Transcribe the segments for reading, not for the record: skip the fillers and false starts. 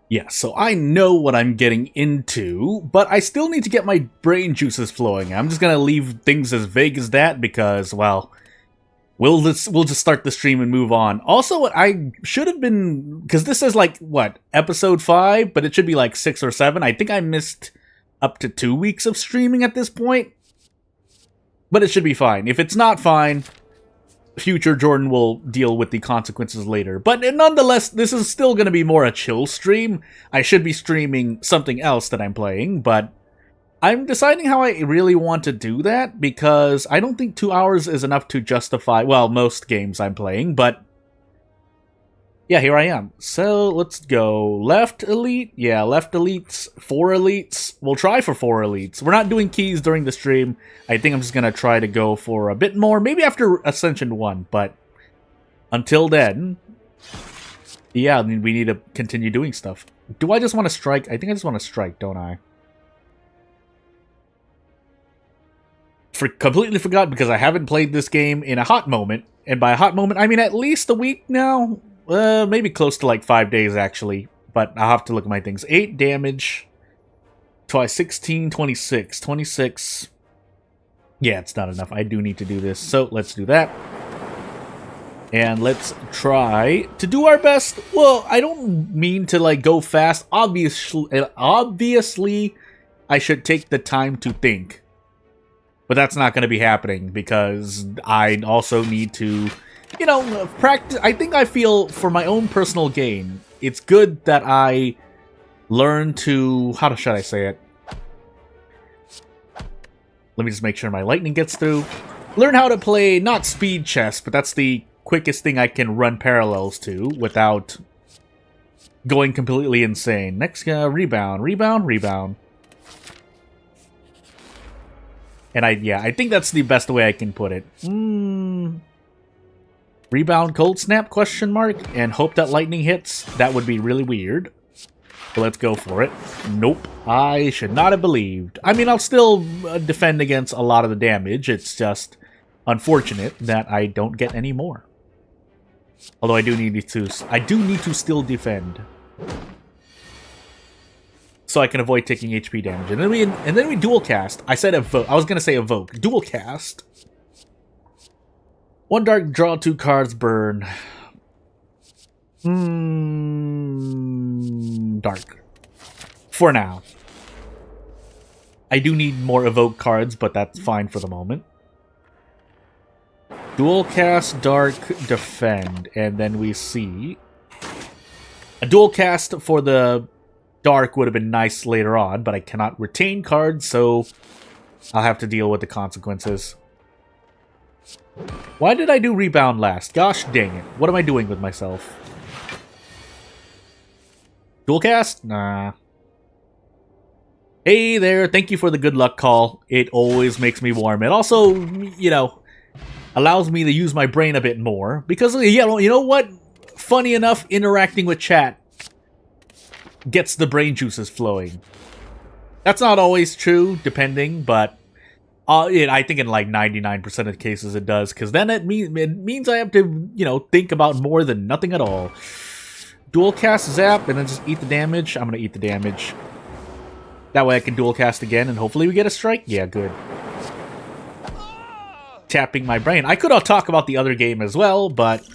Yeah, so I know what I'm getting into, but I still need to get my brain juices flowing. I'm just gonna leave things as vague as that because, well, we'll just start the stream and move on. Also, I should have been, because this is like what, episode 5, but it should be like 6 or 7. I think I missed up to 2 weeks of streaming at this point, but it should be fine. If it's not fine, future Jordan will deal with the consequences later. But nonetheless, this is still going to be more a chill stream. I should be streaming something else that I'm playing, but I'm deciding how I really want to do that, because I don't think 2 hours is enough to justify, well, most games I'm playing, but yeah, here I am. So let's go left elite. Yeah, left elites, 4 elites. We'll try for 4 elites. We're not doing keys during the stream. I think I'm just going to try to go for a bit more, maybe after Ascension 1, but until then, yeah, I mean, we need to continue doing stuff. Do I just want to strike? I think I just want to strike, don't I? Completely forgot, because I haven't played this game in a hot moment, and by a hot moment, I mean at least a week now. Maybe close to like 5 days, actually. But I'll have to look at my things. 8 damage. Twice 16, 26. 26. Yeah, it's not enough. I do need to do this. So, let's do that. And let's try to do our best. Well, I don't mean to, like, go fast. Obviously, I should take the time to think. But that's not going to be happening, because I also need to, you know, practice. I think I feel, for my own personal gain, it's good that I learn to, how should I say it? Let me just make sure my lightning gets through. Learn how to play, not speed chess, but that's the quickest thing I can run parallels to without going completely insane. Next, rebound, rebound, rebound. And I think that's the best way I can put it. Rebound cold snap, question mark, and hope that lightning hits. That would be really weird. So let's go for it. Nope. I should not have believed. I mean, I'll still defend against a lot of the damage. It's just unfortunate that I don't get any more. Although I do need to still defend, so I can avoid taking HP damage. And then we dual cast. I said evoke. I was gonna say evoke. Dual cast. 1 dark, draw 2 cards, burn. Dark. For now. I do need more evoke cards, but that's fine for the moment. Dual cast, dark, defend. And then we see a dual cast for the dark would have been nice later on, but I cannot retain cards, so I'll have to deal with the consequences. Why did I do rebound last? Gosh dang it. What am I doing with myself? Dual cast? Nah. Hey there, thank you for the good luck call. It always makes me warm. It also, you know, allows me to use my brain a bit more. Because, you know what? Funny enough, interacting with chat gets the brain juices flowing. That's not always true, depending, but I think in like 99% of cases it does, because then it means I have to, you know, think about more than nothing at all. Dual cast zap, and then just eat the damage. I'm gonna eat the damage. That way I can dual cast again, and hopefully we get a strike. Yeah, good. Tapping my brain. I could talk about the other game as well, but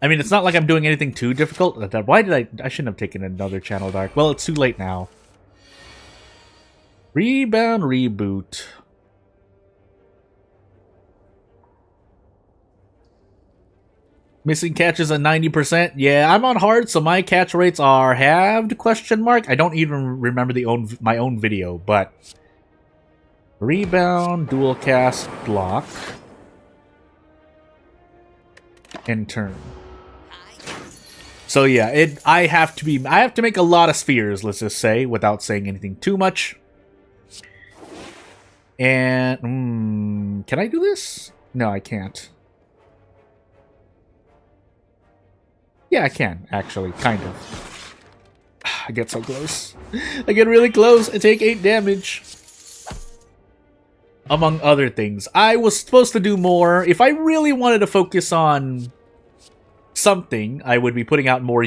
I mean, it's not like I'm doing anything too difficult. Why did I shouldn't have taken another channel dark. Well, it's too late now. Rebound, reboot. Missing catches at 90%. Yeah, I'm on hard, so my catch rates are halved, question mark. I don't even remember my own video, but rebound, dual cast, block, and turn. So yeah, I have to make a lot of spheres, let's just say, without saying anything too much. And can I do this? No, I can't. Yeah, I can, actually, kind of. I get so close. I get really close. I take 8 damage. Among other things. I was supposed to do more. If I really wanted to focus on something, I would be putting out more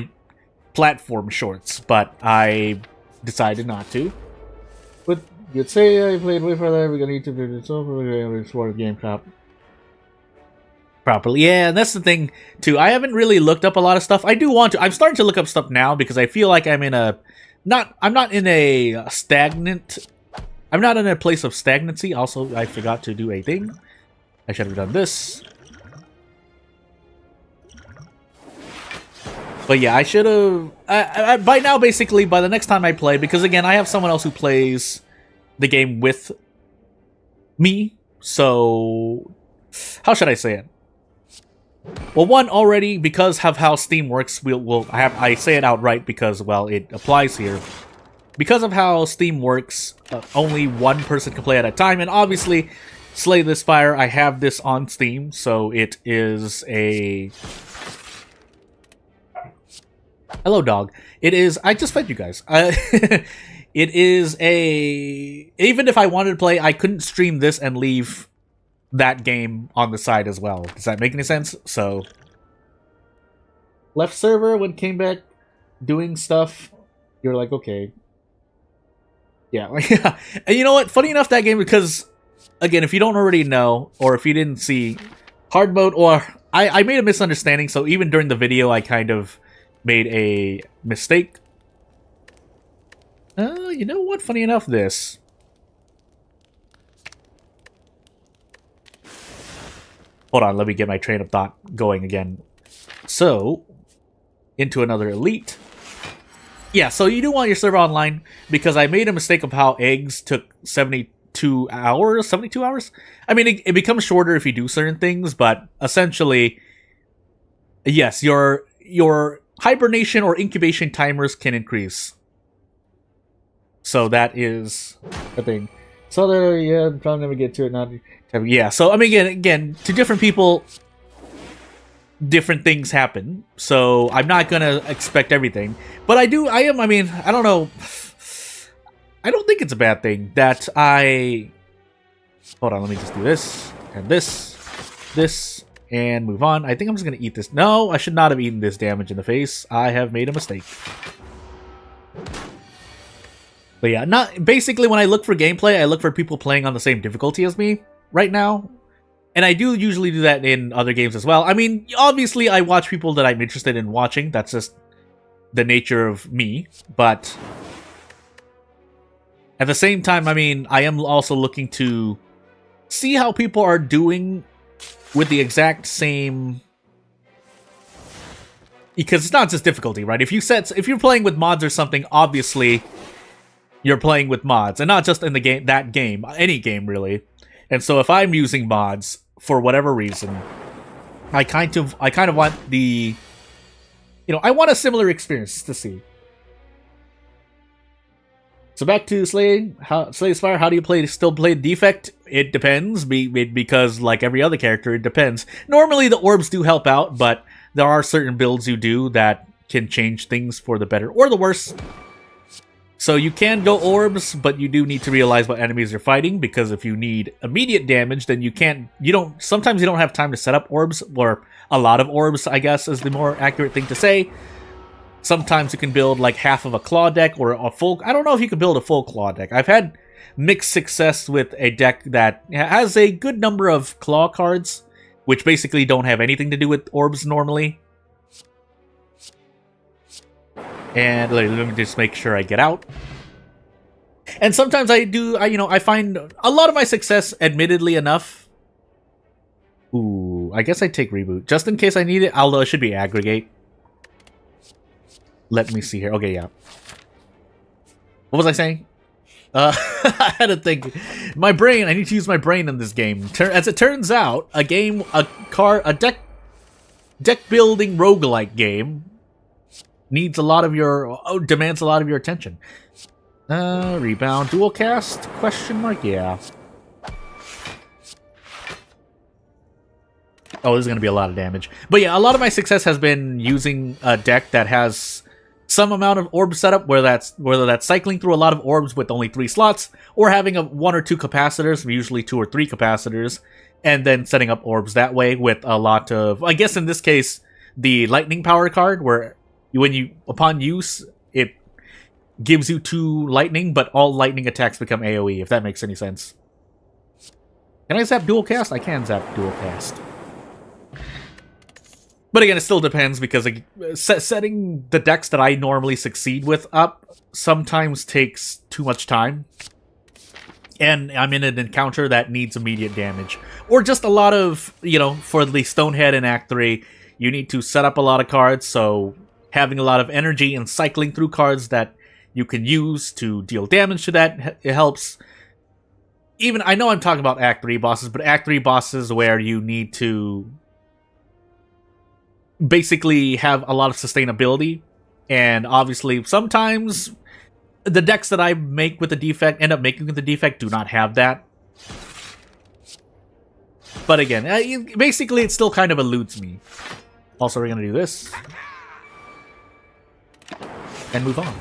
platform shorts, but I decided not to. But you'd say I played way further. We're gonna need to do this over. We're gonna explore the game properly. Yeah, and that's the thing too. I haven't really looked up a lot of stuff. I do want to. I'm starting to look up stuff now because I feel like I'm in a I'm not in a stagnant. I'm not in a place of stagnancy. Also, I forgot to do a thing. I should have done this. But yeah, I should have... by now, basically, by the next time I play, because again, I have someone else who plays the game with me, so... How should I say it? Well, one, already, because of how Steam works, I say it outright because, well, it applies here. Because of how Steam works, only one person can play at a time, and obviously, Slay the Spire, I have this on Steam, so it is a... Hello, dog. It is... I just fed you guys. It is a... Even if I wanted to play, I couldn't stream this and leave that game on the side as well. Does that make any sense? So... Left server, when came back doing stuff, you're like, okay. Yeah. And you know what? Funny enough, that game, because... Again, if you don't already know, or if you didn't see... Hard mode, or... I made a misunderstanding, so even during the video, I kind of... made a mistake. You know what? Funny enough, this. Hold on, let me get my train of thought going again. So, into another elite. Yeah, so you do want your server online, because I made a mistake of how eggs took 72 hours? 72 hours? I mean, it becomes shorter if you do certain things, but essentially, yes, your hibernation or incubation timers can increase. So that is a thing. So there, yeah, I'm trying to never get to it. Not, yeah. So I mean, again, to different people, different things happen. So I'm not gonna expect everything, but I mean, I don't know. I don't think it's a bad thing that I. Hold on, let me just do this and this. And move on. I think I'm just going to eat this. No, I should not have eaten this damage in the face. I have made a mistake. But yeah, basically when I look for gameplay, I look for people playing on the same difficulty as me right now. And I do usually do that in other games as well. I mean, obviously I watch people that I'm interested in watching. That's just the nature of me. But at the same time, I mean, I am also looking to see how people are doing with the exact same, because it's not just difficulty, right? If you're playing with mods or something, obviously you're playing with mods, and not just in the game, any game really. And so if I'm using mods for whatever reason, I kind of want the, I want a similar experience to see. So back to Slay Spire. How do you still play Defect? It depends, because like every other character, it depends. Normally the orbs do help out, but there are certain builds you do that can change things for the better or the worse. So you can go orbs, but you do need to realize what enemies you're fighting, because if you need immediate damage, then sometimes you don't have time to set up orbs, or a lot of orbs, I guess, is the more accurate thing to say. Sometimes you can build like half of a claw deck or a full... I don't know if you can build a full claw deck. I've had mixed success with a deck that has a good number of claw cards, which basically don't have anything to do with orbs normally. And let me just make sure I get out. And sometimes I find a lot of my success, admittedly enough... Ooh, I guess I take reboot. Just in case I need it, although it should be aggregate. Let me see here. Okay, yeah. What was I saying? I had to think. My brain. I need to use my brain in this game. As it turns out, a deck building roguelike game needs demands a lot of your attention. Rebound, dual cast? Question mark? Yeah. Oh, this is going to be a lot of damage. But yeah, a lot of my success has been using a deck that has some amount of orb setup, whether that's cycling through a lot of orbs with only 3 slots, or having one or two capacitors, usually 2 or 3 capacitors, and then setting up orbs that way with a lot of, I guess in this case, the lightning power card, where upon use, it gives you 2 lightning, but all lightning attacks become AoE, if that makes any sense. Can I zap dual cast? I can zap dual cast. But again, it still depends, because like, setting the decks that I normally succeed with up sometimes takes too much time. And I'm in an encounter that needs immediate damage. Or just a lot of, for the Stonehead in Act 3, you need to set up a lot of cards, so having a lot of energy and cycling through cards that you can use to deal damage to that, it helps. Even, I know I'm talking about Act 3 bosses, but Act 3 bosses where you need to basically have a lot of sustainability, and obviously sometimes the decks that I make with the defect, end up making with the defect, do not have that. But again, basically it still kind of eludes me. Also, we're gonna do this. And move on.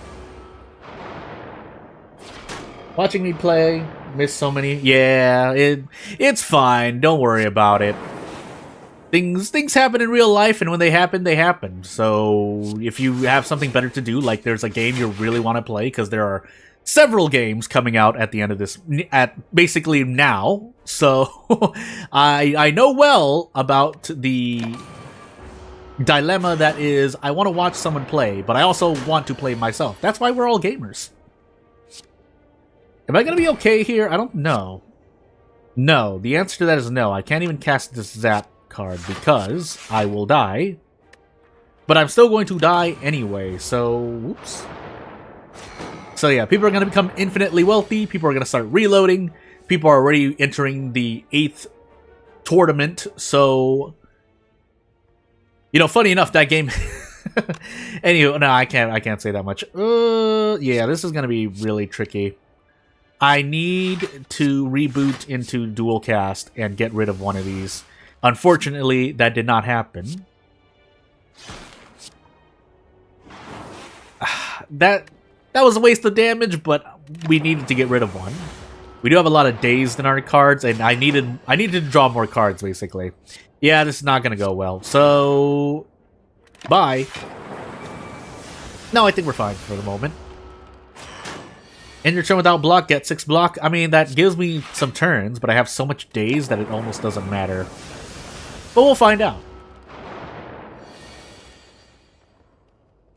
Watching me play, miss so many. Yeah, it's fine. Don't worry about it. Things happen in real life, and when they happen, they happen. So if you have something better to do, like there's a game you really want to play, because there are several games coming out at the end of this, at basically now. So I know well about the dilemma that is, I want to watch someone play, but I also want to play myself. That's why we're all gamers. Am I going to be okay here? I don't know. No, the answer to that is no. I can't even cast this zap card because I will die. But I'm still going to die anyway, so whoops. So yeah, people are going to become infinitely wealthy. People are going to start reloading. People are already entering the 8th tournament, so funny enough, that game. Anywho, no, I can't say that much. Yeah, this is gonna be really tricky. I need to reboot into dual cast and get rid of one of these. Unfortunately, that did not happen. That was a waste of damage, but we needed to get rid of one. We do have a lot of dazed in our cards, and I needed to draw more cards, basically. Yeah, this is not going to go well. So, bye. No, I think we're fine for the moment. End your turn without block, get 6 block. I mean, that gives me some turns, but I have so much daze that it almost doesn't matter. But we'll find out.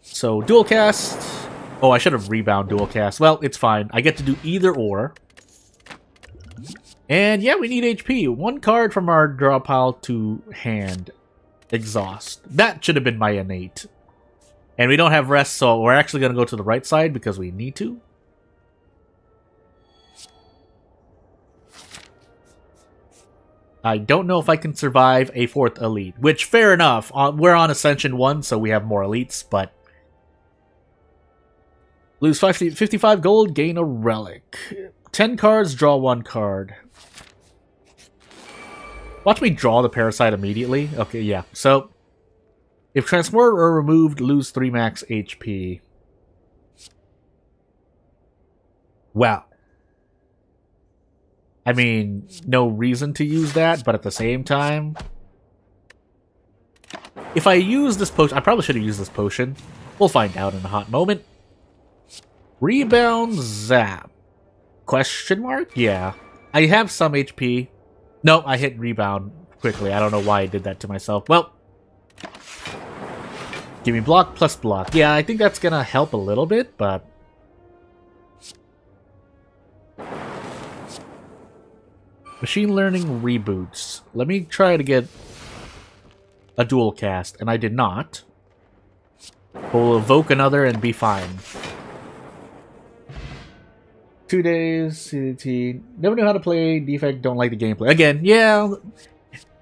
So, dual cast. Oh, I should have rebound dual cast. Well, it's fine. I get to do either or. And yeah, we need HP. 1 card from our draw pile to hand. Exhaust. That should have been my innate. And we don't have rest, so we're actually going to go to the right side because we need to. I don't know if I can survive a 4th elite, which, fair enough. We're on Ascension 1, so we have more elites, but lose 55 gold, gain a relic. 10 cards, draw 1 card. Watch me draw the parasite immediately. Okay, yeah. So, if transformed or removed, lose 3 max HP. Wow. I mean, no reason to use that, but at the same time, if I use this potion, I probably should have used this potion. We'll find out in a hot moment. Rebound zap. Question mark? Yeah. I have some HP. No, I hit rebound quickly. I don't know why I did that to myself. Well, give me block plus block. Yeah, I think that's gonna help a little bit, but machine learning reboots. Let me try to get a dual cast, and I did not. We'll evoke another and be fine. 2 days, CDT. Never knew how to play. Defect, don't like the gameplay. Again, yeah,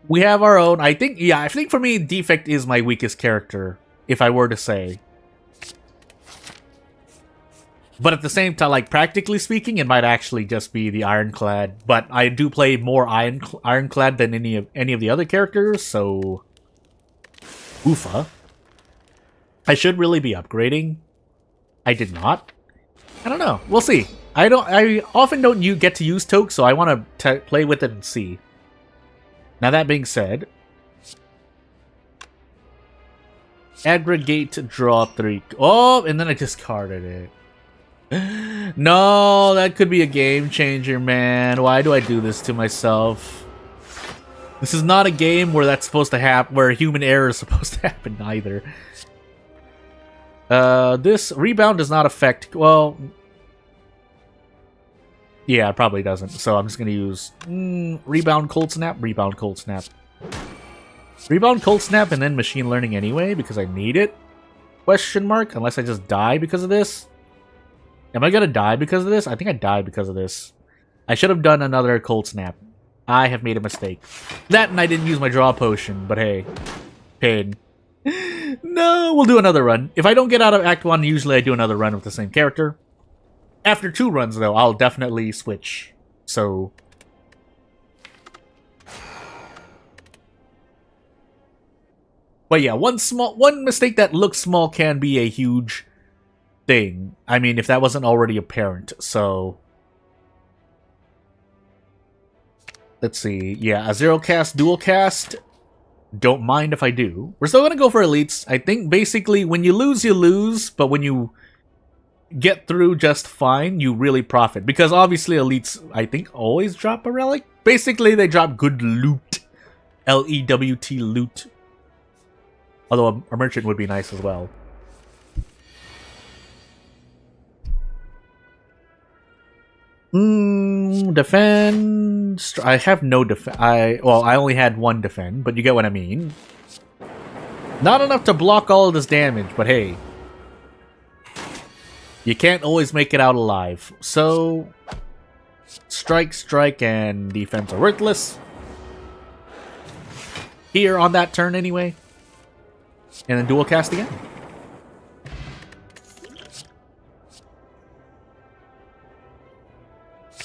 we have our own. I think for me, Defect is my weakest character, if I were to say. But at the same time, like, practically speaking, it might actually just be the Ironclad. But I do play more Ironclad than any of the other characters, so oofa. I should really be upgrading. I did not. I don't know. We'll see. I often don't get to use Toke, so I want to play with it and see. Now that being said, Aggregate, draw 3. Oh, and then I discarded it. No, that could be a game changer, man. Why do I do this to myself? This is not a game where that's supposed to happen, where human error is supposed to happen either. This rebound does not affect, well... Yeah, it probably doesn't. So I'm just gonna use rebound, cold snap, rebound, cold snap. Rebound, cold snap, and then machine learning anyway, because I need it? Question mark? Unless I just die because of this? Am I gonna die because of this? I think I died because of this. I should have done another cold snap. I have made a mistake. That and I didn't use my draw potion, but hey. Pain. No, we'll do another run. If I don't get out of Act 1, usually I do another run with the same character. After 2 runs, though, I'll definitely switch. So... But yeah, one mistake that looks small can be a huge thing. I mean, if that wasn't already apparent, so... Let's see. Yeah, a 0 cast, dual cast. Don't mind if I do. We're still gonna go for elites. I think basically when you lose, you lose, but when you get through just fine, you really profit. Because obviously elites, I think, always drop a relic. Basically, they drop good loot. L-E-W-T, loot. Although a merchant would be nice as well. Defend. I have no defend. Well, I only had 1 defend, but you get what I mean. Not enough to block all of this damage, but hey. You can't always make it out alive. So, strike, strike, and defense are worthless. Here on that turn anyway. And then dual cast again.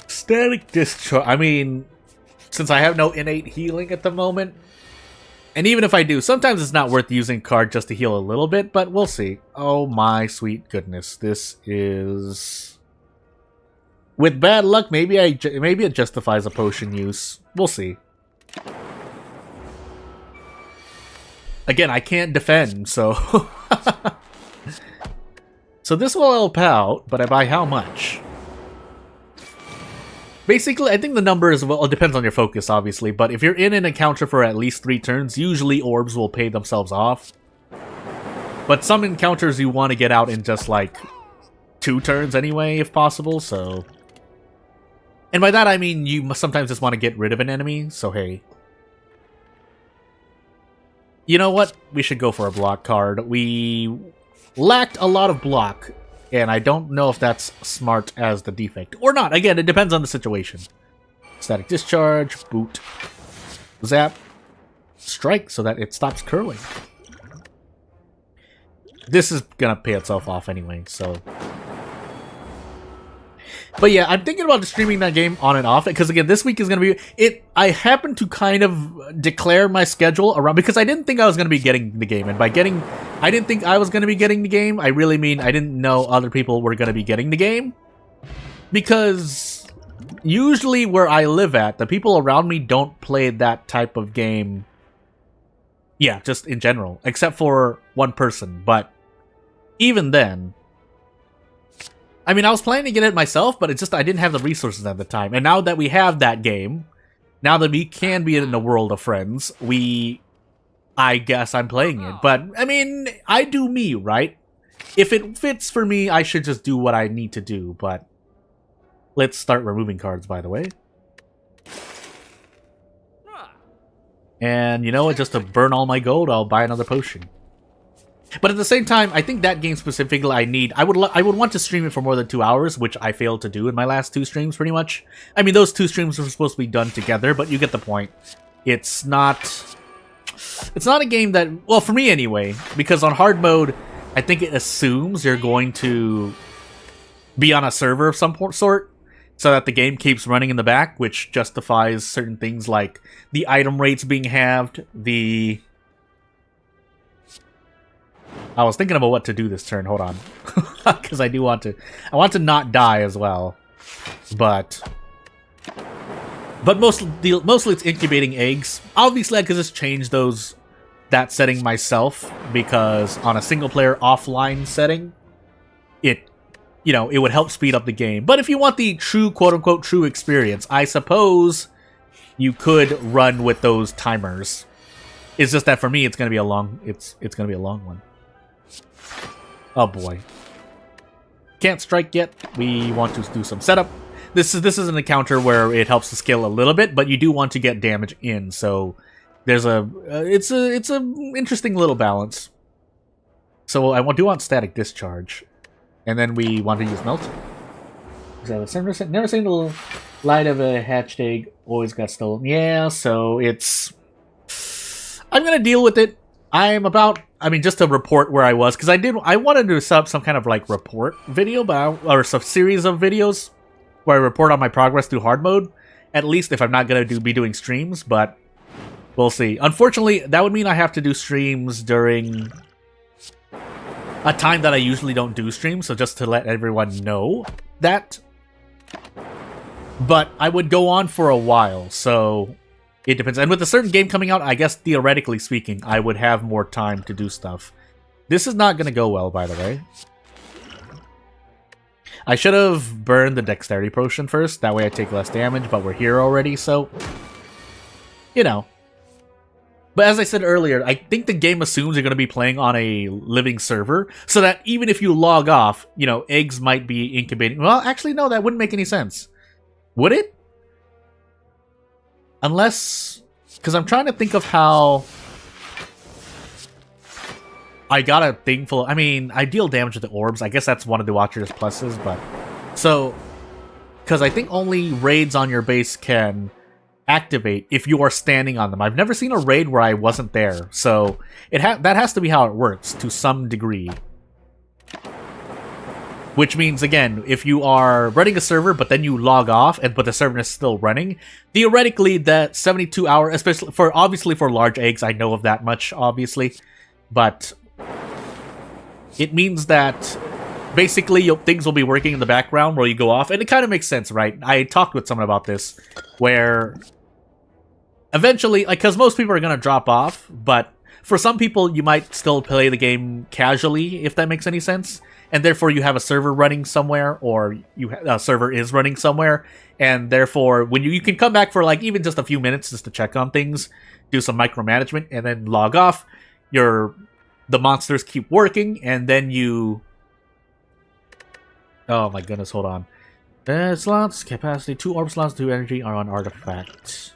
Static discharge. I mean, since I have no innate healing at the moment, and even if I do, sometimes it's not worth using card just to heal a little bit, but we'll see. Oh my sweet goodness. This is... With bad luck, maybe it justifies a potion use. We'll see. Again, I can't defend, so... So this will help out, but by how much? Basically, I think the number is, well, it depends on your focus, obviously, but if you're in an encounter for at least 3 turns, usually orbs will pay themselves off. But some encounters you want to get out in just, like, 2 turns anyway, if possible, so... And by that, I mean you sometimes just want to get rid of an enemy, so hey. You know what? We should go for a block card. We lacked a lot of block. And I don't know if that's smart as the defect. Or not. Again, it depends on the situation. Static discharge. Boot. Zap. Strike so that it stops curling. This is gonna pay itself off anyway, so... But yeah, I'm thinking about streaming that game on and off, because again, this week is going to be... I happened to kind of declare my schedule around... Because I didn't think I was going to be getting the game, and by getting... I didn't think I was going to be getting the game, I really mean I didn't know other people were going to be getting the game. Because... Usually where I live at, the people around me don't play that type of game... Yeah, just in general. Except for one person, but... Even then... I mean, I was planning to get it myself, but it's just I didn't have the resources at the time. And now that we have that game, now that we can be in a world of friends, I guess I'm playing it. But, I mean, I do me, right? If it fits for me, I should just do what I need to do, but... Let's start removing cards, by the way. And, you know what? Just to burn all my gold, I'll buy another potion. But at the same time, I think that game specifically I would want to stream it for more than 2 hours, which I failed to do in my last 2 streams, pretty much. I mean, those 2 streams were supposed to be done together, but you get the point. It's not a game that... Well, for me anyway, because on hard mode, I think it assumes you're going to be on a server of some sort, so that the game keeps running in the back, which justifies certain things like the item rates being halved, the... I was thinking about what to do this turn. Hold on. Because I do want to... I want to not die as well. But mostly it's incubating eggs. Obviously, I could just change those that setting myself, because on a single-player offline setting, it would help speed up the game. But if you want the true, quote-unquote, true experience, I suppose you could run with those timers. It's just that for me, it's gonna be a long one. Oh boy. Can't strike yet. We want to do some setup. This is an encounter where it helps to scale a little bit, but you do want to get damage in, so there's it's a interesting little balance. So I do want static discharge, and then we want to use melt. So never seen the light of a hatched egg, always got stolen. Yeah, so I'm gonna deal with it. Just to report where I was, because I wanted to set up some kind of like report video, or some series of videos where I report on my progress through hard mode. At least if I'm not gonna be doing streams, but we'll see. Unfortunately, that would mean I have to do streams during a time that I usually don't do streams, so just to let everyone know that. But I would go on for a while, so it depends. And with a certain game coming out, I guess theoretically speaking, I would have more time to do stuff. This is not going to go well, by the way. I should have burned the dexterity potion first. That way I take less damage, but we're here already, so you know. But as I said earlier, I think the game assumes you're going to be playing on a living server, so that even if you log off, eggs might be incubating. Well, actually, no, that wouldn't make any sense. Would it? Unless... Because I'm trying to think of how... I got a thing full... I deal damage with the orbs. I guess that's one of the Watcher's pluses, but... So... Because I think only raids on your base can activate if you are standing on them. I've never seen a raid where I wasn't there, so that has to be how it works to some degree. Which means, again, if you are running a server but then you log off but the server is still running, theoretically that 72-hour, especially obviously for large eggs, I know of that much, obviously, but it means that basically things will be working in the background while you go off, and it kind of makes sense, right? I talked with someone about this, where eventually, because most people are going to drop off, but for some people you might still play the game casually, if that makes any sense, and therefore you have a server running somewhere, or a server is running somewhere, and therefore when you can come back for like even just a few minutes just to check on things, do some micromanagement, and then log off. The monsters keep working, and then you... Oh my goodness, hold on. Slots, capacity, 2 orb slots, 2 energy are on artifacts.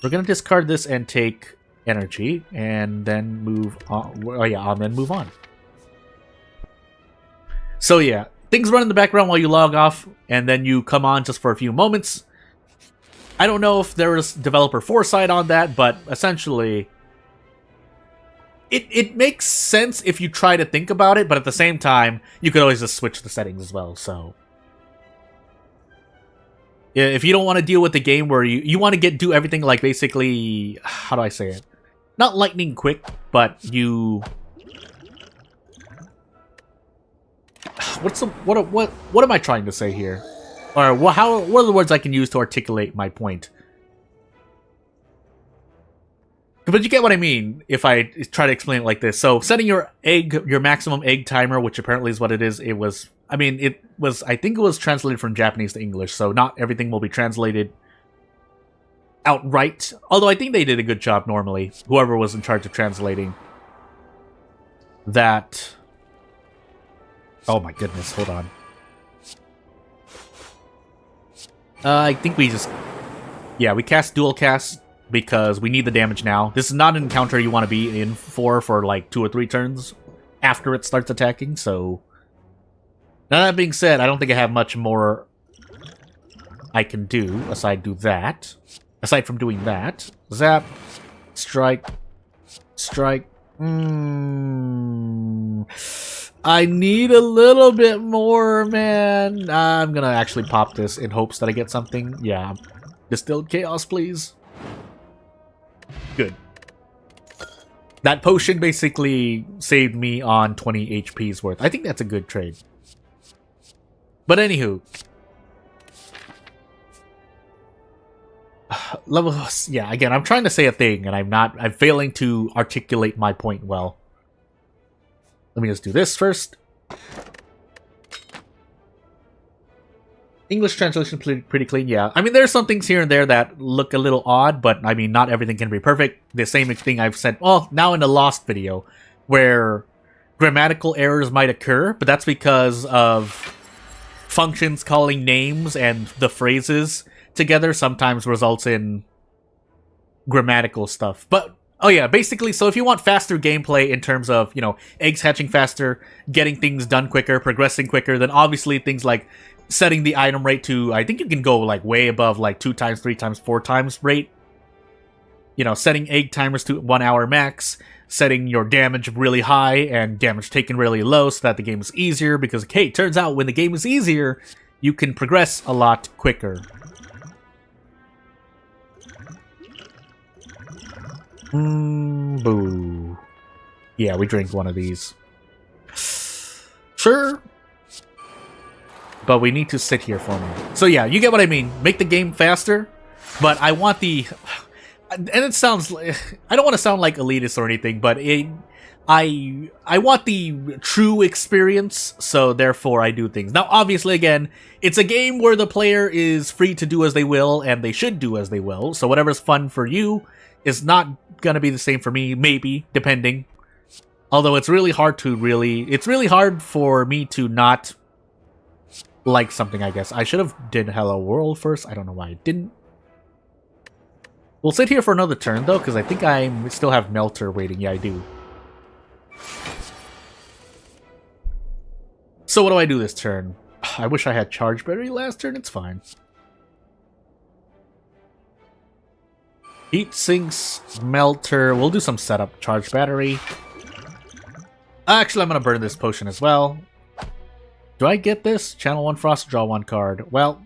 We're gonna discard this and take energy, and then move on. Oh yeah, and then move on. So yeah, things run in the background while you log off, and then you come on just for a few moments. I don't know if there is developer foresight on that, but essentially... It makes sense if you try to think about it, but at the same time, you could always just switch the settings as well, so... If you don't want to deal with the game where you want to do everything like basically... How do I say it? Not lightning quick, but you... What am I trying to say here? Or what are the words I can use to articulate my point? But you get what I mean if I try to explain it like this. So setting your maximum egg timer, which apparently is what it is, I think it was translated from Japanese to English, so not everything will be translated outright. Although I think they did a good job normally, whoever was in charge of translating that. Oh my goodness, hold on. I think we cast dual cast, because we need the damage now. This is not an encounter you want to be in for like 2 or 3 turns after it starts attacking, so... Now that being said, I don't think I have much more I can do aside from doing that. Zap. Strike. Strike. I need a little bit more, man. I'm gonna actually pop this in hopes that I get something. Yeah. Distilled chaos, please. Good. That potion basically saved me on 20 HP's worth. I think that's a good trade. But anywho. level. Yeah, again, I'm trying to say a thing, and I'm failing to articulate my point well. Let me just do this first. English translation pretty clean, yeah. I mean, there's some things here and there that look a little odd, but I mean, not everything can be perfect. The same thing I've said, well, now in the Lost video, where grammatical errors might occur, but that's because of functions calling names and the phrases together sometimes results in grammatical stuff. But, oh yeah, basically, so if you want faster gameplay in terms of, you know, eggs hatching faster, getting things done quicker, progressing quicker, then obviously things like setting the item rate to, I think you can go like way above like 2 times, 3 times, 4 times rate. You know, setting egg timers to 1 hour max, setting your damage really high and damage taken really low so that the game is easier, because, hey, it turns out when the game is easier, you can progress a lot quicker. Boo. Yeah, we drink one of these. Sure. But we need to sit here for a minute. So yeah, you get what I mean. Make the game faster, but I want the... And it sounds... I don't want to sound like elitist or anything, but I want the true experience, so therefore I do things. Now, obviously, again, it's a game where the player is free to do as they will, and they should do as they will, so whatever's fun for you is not gonna be the same for me, maybe, depending. Although it's really hard to really... It's really hard for me to not... like something, I guess. I should have did Hello World first. I don't know why I didn't. We'll sit here for another turn, though, because I think I still have Melter waiting. Yeah, I do. So what do I do this turn? I wish I had Charge Battery last turn. It's fine. Heat Sinks, Melter. We'll do some setup. Charge Battery. Actually, I'm going to burn this potion as well. Do I get this? Channel 1 Frost, draw 1 card. Well,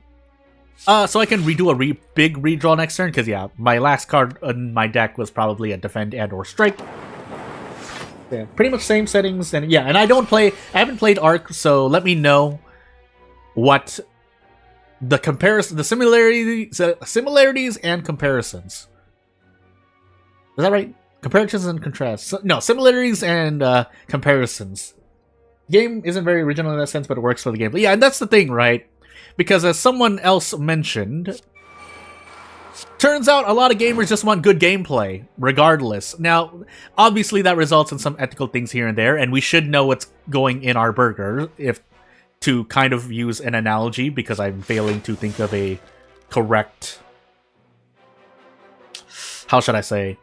so I can redo a big redraw next turn, because yeah, my last card in my deck was probably a Defend and or Strike. Yeah, pretty much same settings, and yeah, and I haven't played Arc, so let me know what the similarities and comparisons. Is that right? Comparisons and contrasts. No, similarities and comparisons. Game isn't very original in that sense, but it works for the game. But yeah, and that's the thing, right? Because as someone else mentioned, turns out a lot of gamers just want good gameplay, regardless. Now, obviously that results in some ethical things here and there, and we should know what's going in our burger, if to kind of use an analogy, because I'm failing to think of a correct... How should I say?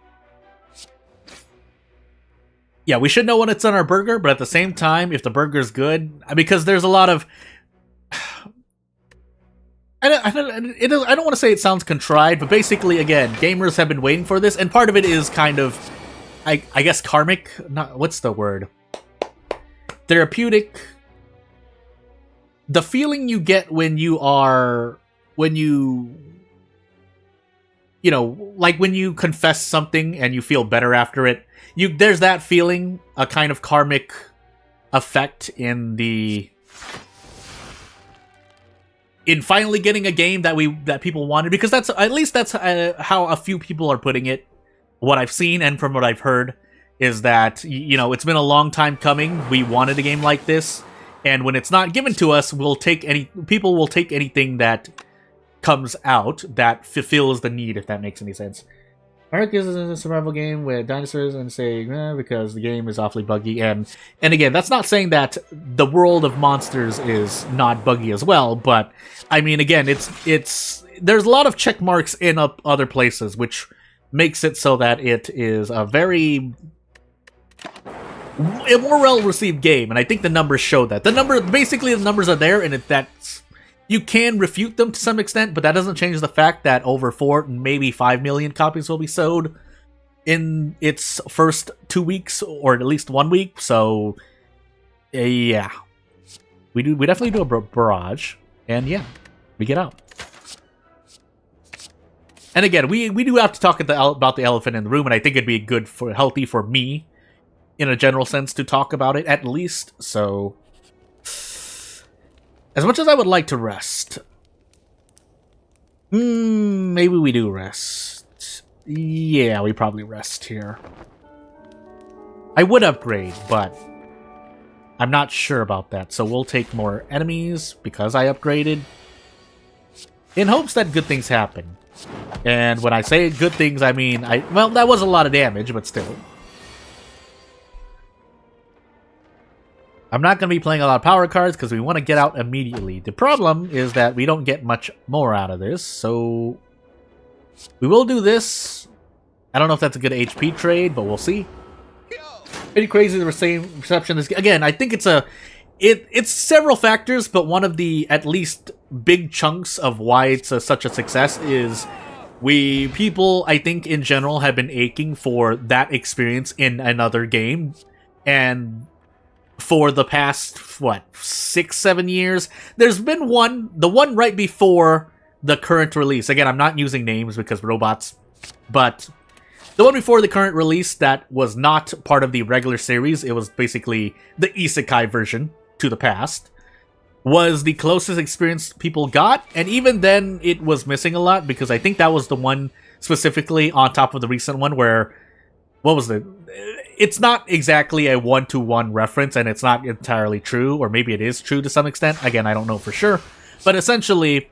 Yeah, we should know when it's on our burger, but at the same time, if the burger's good, because there's a lot of... I don't want to say it sounds contrived, but basically, again, gamers have been waiting for this, and part of it is kind of, I guess, karmic? Not, what's the word? Therapeutic. The feeling you get when you are... You know, like when you confess something and you feel better after it. There's that feeling, a kind of karmic effect in finally getting a game that people wanted, because that's at least that's how a few people are putting it. What I've seen and from what I've heard is that, you know, it's been a long time coming. We wanted a game like this, and when it's not given to us, people will take anything that comes out that fulfills the need, if that makes any sense. Ark is a survival game with dinosaurs, and say because the game is awfully buggy, and again, that's not saying that the world of monsters is not buggy as well, but I mean, again, it's there's a lot of check marks in other places, which makes it so that it is a more well-received game, and I think the numbers show that. Basically, the numbers are there, and that's... You can refute them to some extent, but that doesn't change the fact that over 4, maybe 5 million copies will be sold in its first 2 weeks, or at least 1 week. So, yeah, we definitely do a barrage, and yeah, we get out. And again, we do have to talk about the elephant in the room, and I think it'd be healthy for me, in a general sense, to talk about it at least. So. As much as I would like to rest... maybe we do rest. Yeah, we probably rest here. I would upgrade, but I'm not sure about that. So we'll take more enemies because I upgraded. In hopes that good things happen. And when I say good things, I mean, well, that was a lot of damage, but still. I'm not going to be playing a lot of power cards because we want to get out immediately. The problem is that we don't get much more out of this, so we will do this. I don't know if that's a good HP trade, but we'll see. Pretty crazy the same reception. Again, I think it's several factors, but one of the at least big chunks of why it's such a success is people, I think in general, have been aching for that experience in another game, and for the past, what, 6-7 years, there's been the one right before the current release. Again, I'm not using names because robots, but the one before the current release that was not part of the regular series, it was basically the isekai version to the past, was the closest experience people got, and even then it was missing a lot because I think that was the one specifically on top of the recent one where, what was it? It's not exactly a one-to-one reference, and it's not entirely true, or maybe it is true to some extent. Again, I don't know for sure. But essentially,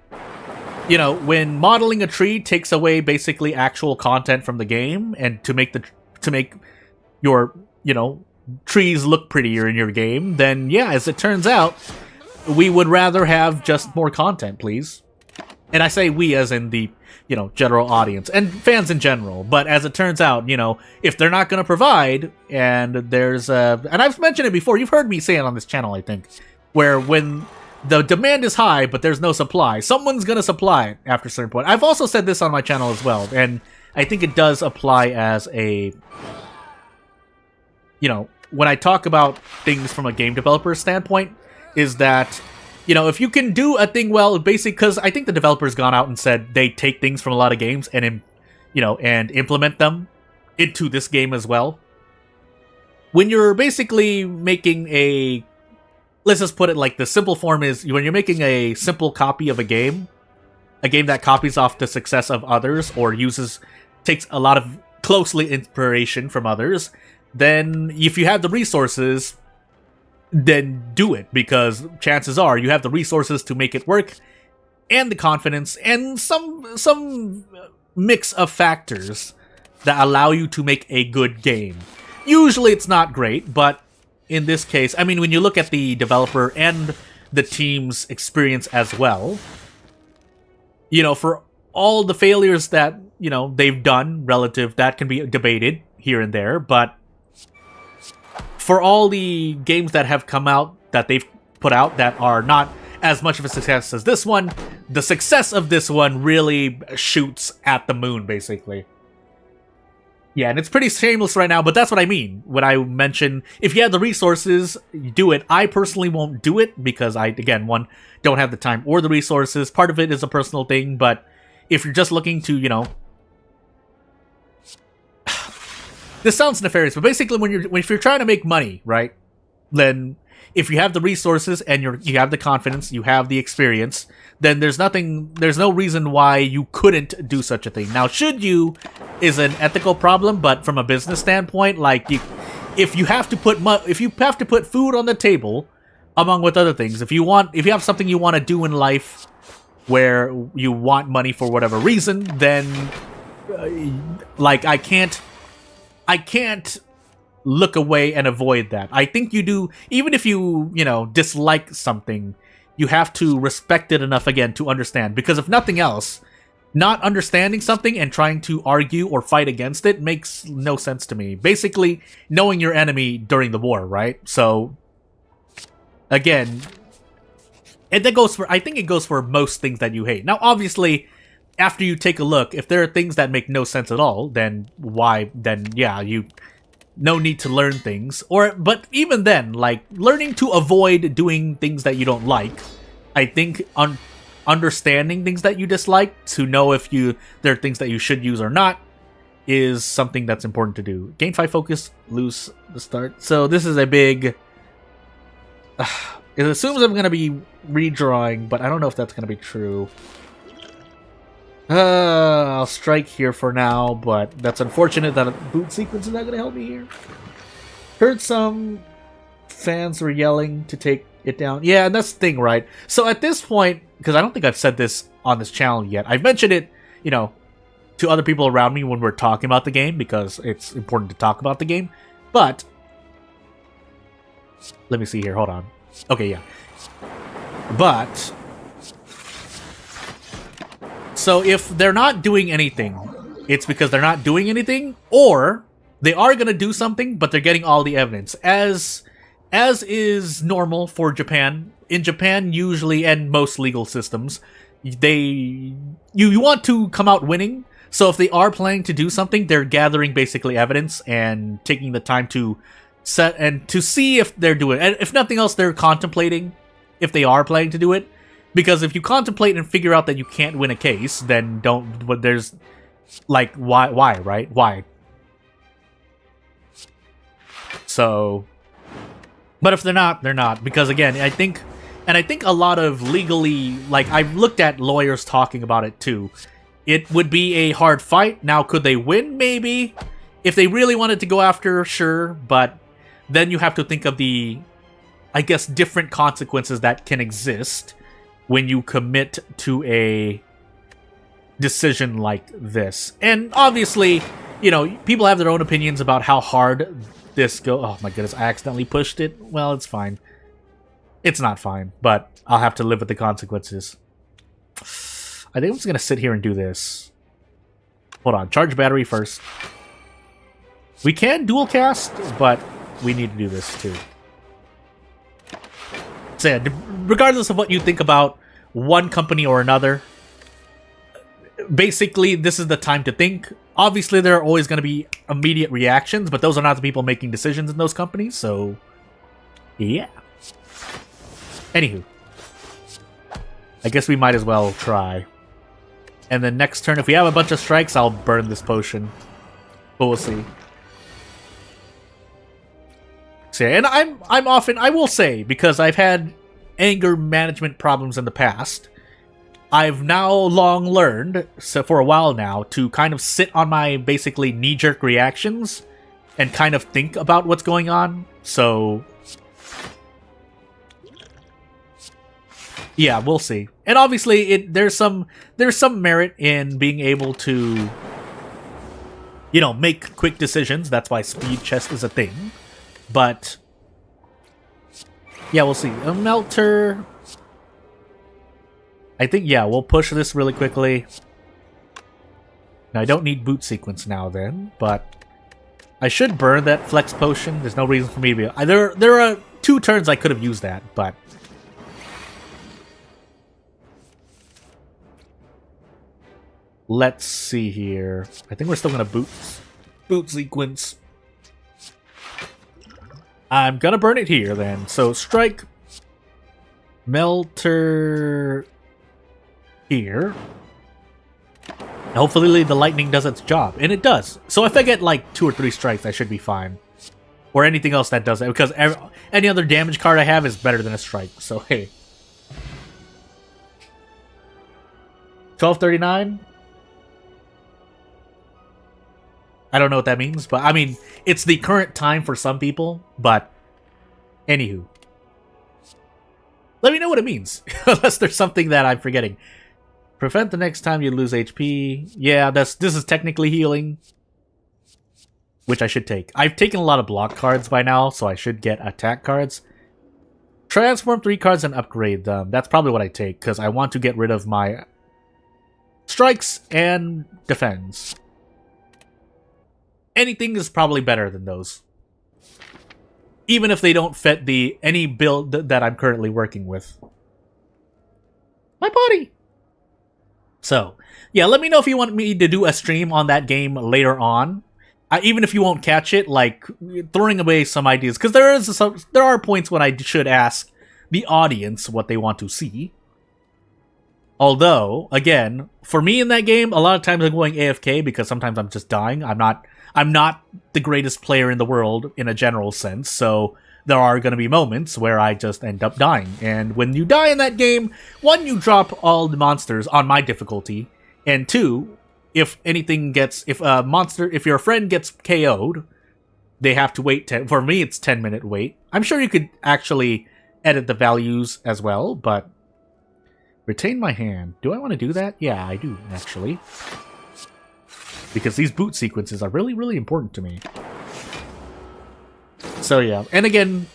you know, when modeling a tree takes away basically actual content from the game, and to make your, you know, trees look prettier in your game, then yeah, as it turns out, we would rather have just more content, please. And I say we as in the, you know, general audience and fans in general. But as it turns out, you know, if they're not going to provide, and there's and I've mentioned it before, you've heard me say it on this channel, I think, where when the demand is high but there's no supply, someone's going to supply it after a certain point. I've also said this on my channel as well, and I think it does apply as a, you know, when I talk about things from a game developer standpoint, is that, you know, if you can do a thing well, basically, because I think the developer's gone out and said they take things from a lot of games and, you know, and implement them into this game as well. When you're basically making a, let's just put it like the simple form is, when you're making a simple copy of a game that copies off the success of others or takes a lot of closely inspiration from others, then if you have the resources, then do it, because chances are you have the resources to make it work, and the confidence, and some mix of factors that allow you to make a good game. Usually it's not great, but in this case, I mean, when you look at the developer and the team's experience as well, you know, for all the failures that, you know, they've done relative, that can be debated here and there, but for all the games that have come out, that they've put out, that are not as much of a success as this one, the success of this one really shoots at the moon, basically. Yeah, and it's pretty shameless right now, but that's what I mean when I mention, if you have the resources, you do it. I personally won't do it because I, again, don't have the time or the resources. Part of it is a personal thing, but if you're just looking to, you know, this sounds nefarious, but basically if you're trying to make money, right, then if you have the resources and you have the confidence, you have the experience, then there's no reason why you couldn't do such a thing. Now, should you is an ethical problem, but from a business standpoint, like, if you have to put food on the table, among with other things, if you have something you want to do in life where you want money for whatever reason, then like, I can't look away and avoid that. I think you do, even if you know, dislike something, you have to respect it enough, again, to understand. Because if nothing else, not understanding something and trying to argue or fight against it makes no sense to me. Basically, knowing your enemy during the war, right? So, again, and that goes for, I think it goes for most things that you hate. Now, obviously, after you take a look, if there are things that make no sense at all, then yeah, no need to learn things. But even then, like, learning to avoid doing things that you don't like, I think understanding things that you dislike to know if there are things that you should use or not is something that's important to do. Gain 5 focus, lose the start. So this is a big, it assumes I'm going to be redrawing, but I don't know if that's going to be true. I'll strike here for now, but that's unfortunate that a boot sequence is not going to help me here. Heard some fans were yelling to take it down. Yeah, and that's the thing, right? So at this point, because I don't think I've said this on this channel yet, I've mentioned it, you know, to other people around me when we're talking about the game, because it's important to talk about the game. But let me see here. Hold on. Okay, yeah. But so if they're not doing anything, it's because they're not doing anything, or they are going to do something, but they're getting all the evidence. As is normal for Japan. In Japan, usually, and most legal systems, you want to come out winning. So if they are planning to do something, they're gathering basically evidence and taking the time to set and to see if they're doing it. And if nothing else, they're contemplating if they are planning to do it. Because if you contemplate and figure out that you can't win a case, then don't. But there's like why, right? Why? So, but if they're not, they're not. Because again, I think a lot of legally, like I've looked at lawyers talking about it too. It would be a hard fight. Now, could they win? Maybe. If they really wanted to go after, sure. But then you have to think of the, I guess, different consequences that can exist when you commit to a decision like this. And obviously, you know, people have their own opinions about how hard this go. Oh my goodness, I accidentally pushed it. Well, it's fine. It's not fine, but I'll have to live with the consequences. I think I'm just going to sit here and do this. Hold on, charge battery first. We can dual cast, but we need to do this too. So yeah, regardless of what you think about one company or another, basically this is the time to think. Obviously there are always going to be immediate reactions, but those are not the people making decisions in those companies, so yeah. Anywho, I guess we might as well try. And then next turn, if we have a bunch of strikes, I'll burn this potion. But we'll see. So, and I'm often, I will say, because I've had anger management problems in the past, I've now long learned, so for a while now, to kind of sit on my basically knee-jerk reactions and kind of think about what's going on. So yeah, we'll see. And obviously, there's some merit in being able to, you know, make quick decisions. That's why speed chess is a thing. But yeah, we'll see. A melter. I think, yeah, we'll push this really quickly. Now, I don't need boot sequence now then, but I should burn that flex potion. There's no reason for me to be... There are 2 turns I could have used that, but... Let's see here. I think we're still going to boot sequence. I'm going to burn it here then. So strike, melter here. Hopefully the lightning does its job. And it does. So if I get like 2 or 3 strikes, I should be fine. Or anything else that does it. Because any other damage card I have is better than a strike. So hey. 1239. I don't know what that means, but I mean, it's the current time for some people, but anywho. Let me know what it means, unless there's something that I'm forgetting. Prevent the next time you lose HP. Yeah, this is technically healing, which I should take. I've taken a lot of block cards by now, so I should get attack cards. Transform 3 cards and upgrade them. That's probably what I take, because I want to get rid of my strikes and defense. Anything is probably better than those. Even if they don't fit any build that I'm currently working with. My body! So, yeah, let me know if you want me to do a stream on that game later on. Even if you won't catch it, like, throwing away some ideas. Because there are points when I should ask the audience what they want to see. Although, again, for me in that game, a lot of times I'm going AFK because sometimes I'm just dying. I'm not the greatest player in the world in a general sense, so there are going to be moments where I just end up dying. And when you die in that game, one, you drop all the monsters on my difficulty, And 2, if your friend gets KO'd, they have to wait for me it's 10-minute wait. I'm sure you could actually edit the values as well, but retain my hand. Do I want to do that? Yeah, I do, actually. Because these boot sequences are really, really important to me. So yeah, and again,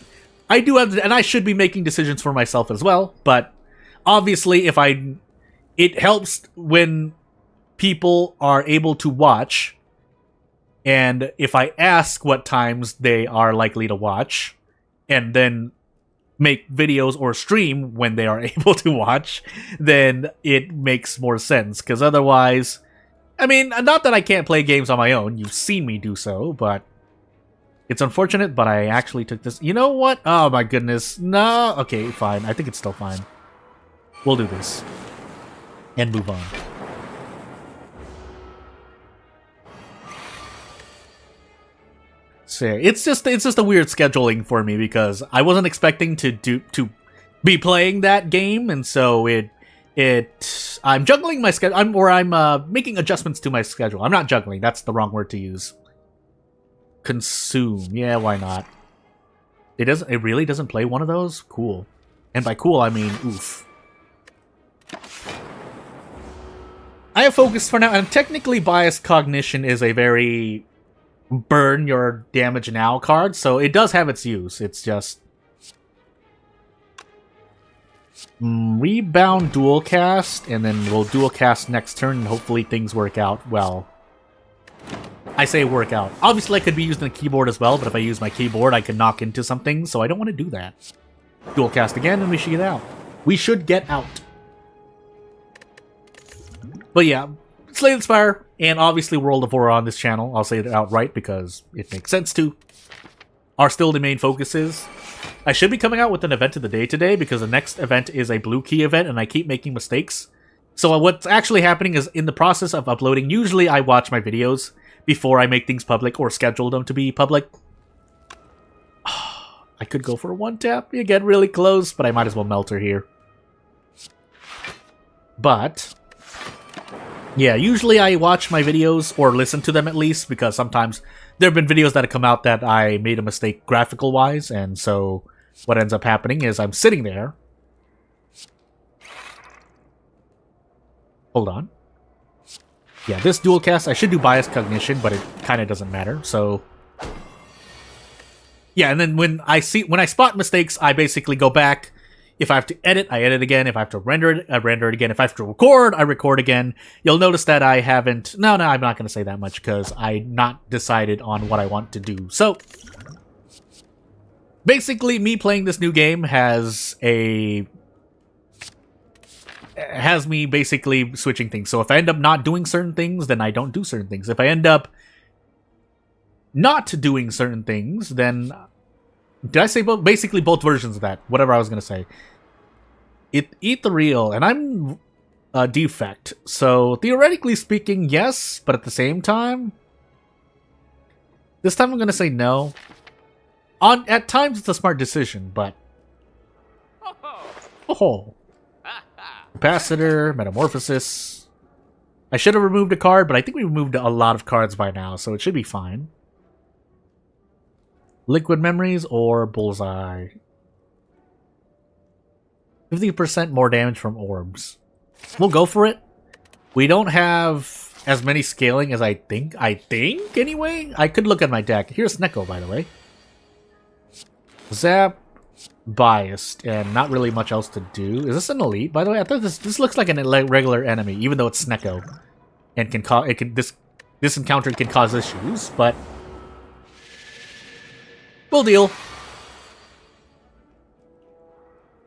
I do have, and I should be making decisions for myself as well, but obviously it helps when people are able to watch, and if I ask what times they are likely to watch, and then make videos or stream when they are able to watch, then it makes more sense, because otherwise, I mean, not that I can't play games on my own, you've seen me do so, but it's unfortunate, but I actually took this. You know what? Oh my goodness. No. Okay, fine. I think it's still fine. We'll do this. And move on. So it's just a weird scheduling for me because I wasn't expecting to be playing that game, and so I'm juggling my schedule. I'm making adjustments to my schedule. I'm not juggling. That's the wrong word to use. Consume. Yeah, why not? It really doesn't play one of those? Cool. And by cool, I mean oof. I have focus for now, and technically biased cognition is a very burn your damage now card, so it does have its use. It's just rebound dual cast, and then we'll dual cast next turn, and hopefully things work out well. I say work out. Obviously, I could be using a keyboard as well, but if I use my keyboard, I can knock into something, so I don't want to do that. Dual cast again, and we should get out. We should get out. But yeah, Slay the Spire, and obviously World of War on this channel. I'll say it outright because it makes sense to. Are still the main focuses. I should be coming out with an event of the day today because the next event is a blue key event, and I keep making mistakes. So what's actually happening is in the process of uploading, usually I watch my videos before I make things public or schedule them to be public. I could go for a one tap. You get really close, but I might as well melt her here. But yeah, usually I watch my videos, or listen to them at least, because sometimes there have been videos that have come out that I made a mistake graphical-wise, and so what ends up happening is I'm sitting there. Hold on. Yeah, this dual cast, I should do bias cognition, but it kind of doesn't matter, so yeah, and then when I spot mistakes, I basically go back. If I have to edit, I edit again. If I have to render it, I render it again. If I have to record, I record again. You'll notice that I haven't... No, I'm not going to say that much because I'm not decided on what I want to do. So, basically, me playing this new game has me basically switching things. So if I end up not doing certain things, then I don't do certain things. If I end up not doing certain things, then... Did I say both? Basically both versions of that. Whatever I was going to say. Eat the real, and I'm a defect. So, theoretically speaking, yes, but at the same time... This time I'm going to say no. At times it's a smart decision, but... Oh. Capacitor, Metamorphosis. I should have removed a card, but I think we removed a lot of cards by now, so it should be fine. Liquid Memories or Bullseye? 50% more damage from orbs. We'll go for it. We don't have as many scaling as I think. Anyway? I could look at my deck. Here's Neko, by the way. Zap, biased, and not really much else to do. Is this an elite, by the way? I thought this looks like an regular enemy, even though it's Neko. And this encounter can cause issues, but... We'll deal.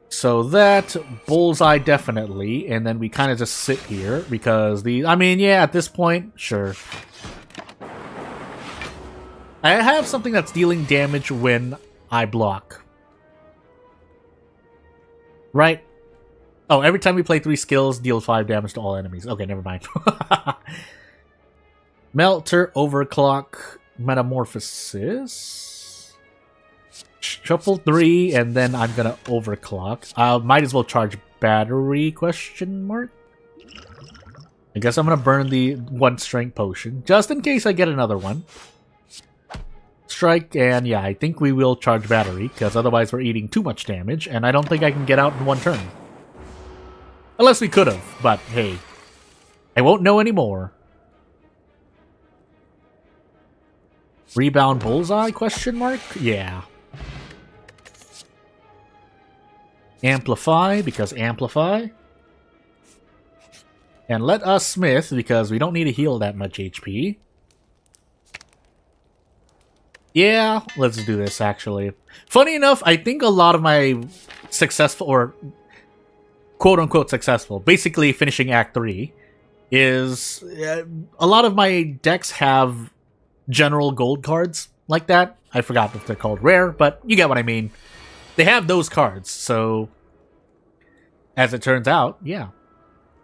So that, Bullseye definitely, and then we kind of just sit here, because I mean, yeah, at this point, sure. I have something that's dealing damage when I block. Right? Oh, every time we play 3 skills, deal 5 damage to all enemies. Okay, never mind. Melter, Overclock, Metamorphosis... Shuffle 3, and then I'm gonna overclock. Might as well charge battery, question mark? I guess I'm gonna burn the 1 strength potion, just in case I get another one. Strike, and yeah, I think we will charge battery, because otherwise we're eating too much damage, and I don't think I can get out in 1 turn. Unless we could have, but hey. I won't know anymore. Rebound bullseye, question mark? Yeah. Amplify, because amplify. And let us smith, because we don't need to heal that much HP. Yeah, let's do this, actually. Funny enough, I think a lot of my successful, or quote-unquote successful, basically finishing Act 3, is a lot of my decks have general gold cards like that. I forgot if they're called rare, but you get what I mean. They have those cards, so as it turns out, yeah.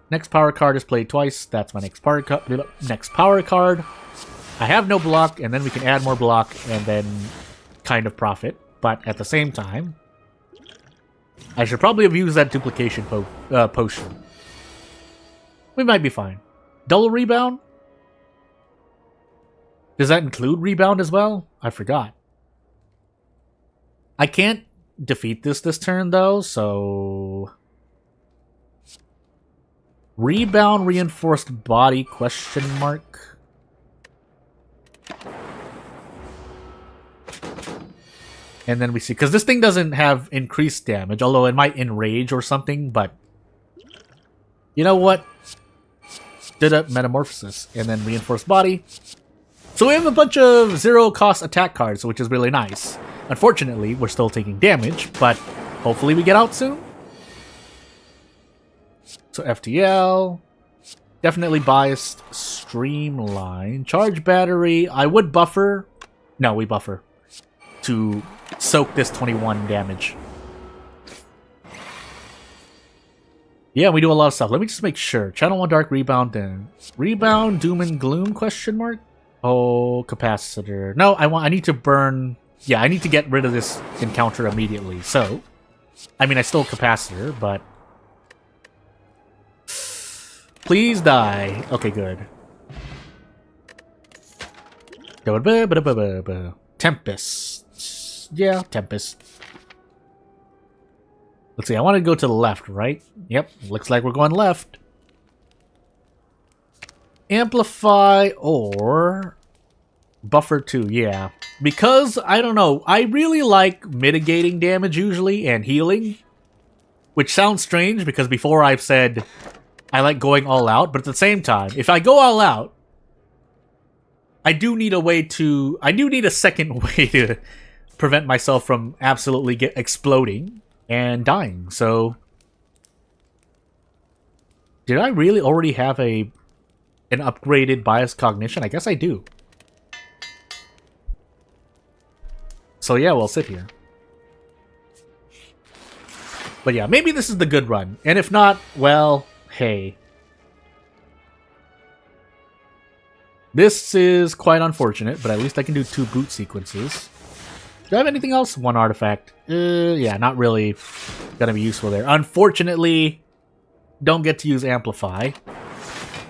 Next power card is played twice. That's my next power card. I have no block, and then we can add more block and then kind of profit. But at the same time, I should probably have used that duplication potion. We might be fine. Double rebound? Does that include rebound as well? I forgot. I can't defeat this turn, though, so... Rebound reinforced body, question mark? And then we see, because this thing doesn't have increased damage, although it might enrage or something, but... You know what? Did a metamorphosis, and then reinforced body. So we have a bunch of 0-cost attack cards, which is really nice. Unfortunately, we're still taking damage, but hopefully we get out soon. So FTL, definitely biased, streamline, charge battery. I would buffer. No, we buffer to soak this 21 damage. Yeah, we do a lot of stuff. Let me just make sure. Channel 1 Dark Rebound and Rebound Doom and Gloom question mark? Oh, capacitor. No, I need to burn. Yeah, I need to get rid of this encounter immediately. So, I mean, I stole capacitor, but please die. Okay, good. Tempest. Yeah, Tempest. Let's see, I want to go to the left, right? Yep, looks like we're going left. Amplify or buffer 2, yeah. Because, I don't know, I really like mitigating damage usually and healing. Which sounds strange because before I've said I like going all out, but at the same time, if I go all out, I do need a second way to prevent myself from absolutely exploding and dying. So, did I really already have an upgraded bias cognition? I guess I do. So yeah, we'll sit here. But yeah, maybe this is the good run. And if not, well, hey. This is quite unfortunate, but at least I can do 2 boot sequences. Do I have anything else? 1 artifact. Yeah, not really gonna be useful there. Unfortunately, don't get to use Amplify.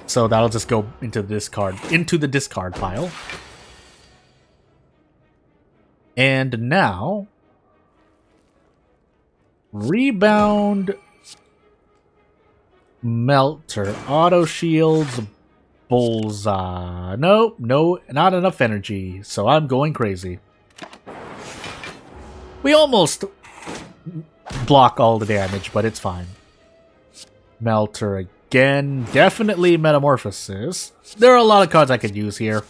So that'll just go into the discard pile. And now, Rebound, Melter, Auto Shields, Bullseye. Nope, no, not enough energy, so I'm going crazy. We almost block all the damage, but it's fine. Melter again, definitely Metamorphosis. There are a lot of cards I could use here,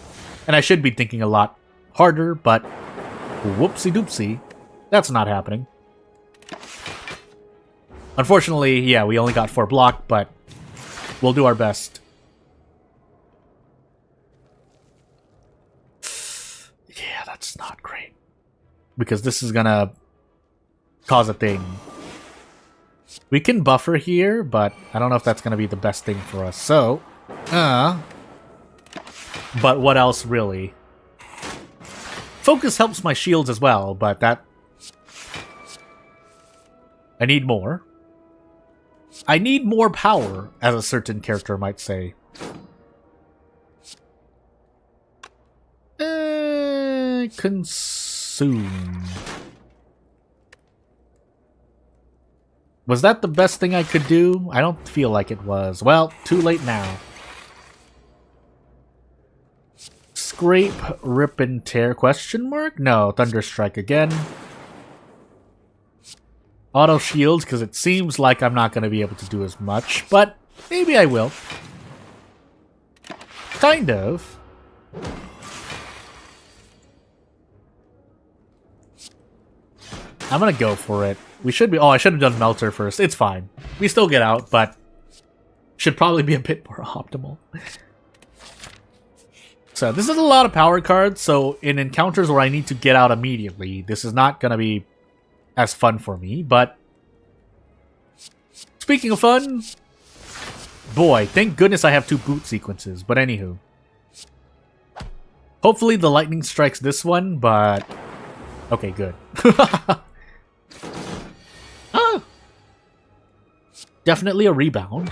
and I should be thinking a lot harder, but whoopsie doopsie, that's not happening. Unfortunately, yeah, we only got 4 block, but we'll do our best. Yeah, that's not great. Because this is gonna cause a thing. We can buffer here, but I don't know if that's gonna be the best thing for us. So, but what else really? Focus helps my shields as well, but that... I need more. I need more power, as a certain character might say. Consume. Was that the best thing I could do? I don't feel like it was. Well, too late now. Scrape, rip, and tear? Question mark? No, Thunderstrike again. Auto shields, because it seems like I'm not going to be able to do as much, but maybe I will. Kind of. I'm going to go for it. We should be... Oh, I should have done Melter first. It's fine. We still get out, but should probably be a bit more optimal. So this is a lot of power cards, so in encounters where I need to get out immediately, this is not going to be as fun for me, but speaking of fun, boy, thank goodness I have 2 boot sequences, but anywho. Hopefully the lightning strikes this one, but okay, good. Ah! Definitely a rebound.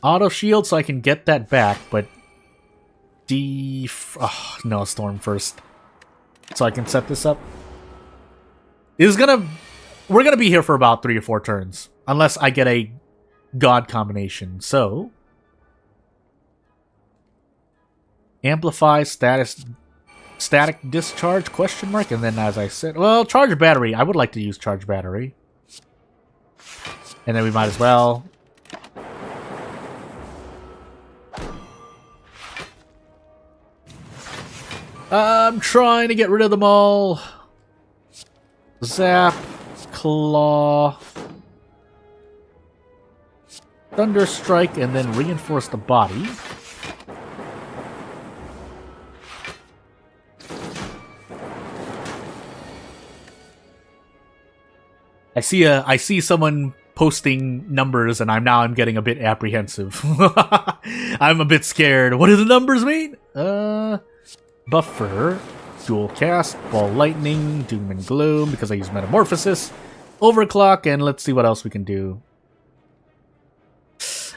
Auto shield so I can get that back, but oh, no, Storm first. So I can set this up. We're gonna be here for about 3 or 4 turns. Unless I get a God combination. So amplify static discharge question mark, and then as I said, well, charge battery. I would like to use charge battery. And then we might as well. I'm trying to get rid of them all. Zap, Claw, Thunder Strike, and then reinforce the body. I see someone posting numbers, and I'm getting a bit apprehensive. I'm a bit scared. What do the numbers mean? Buffer, dual cast, ball lightning, doom and gloom because I use metamorphosis, overclock, and let's see what else we can do.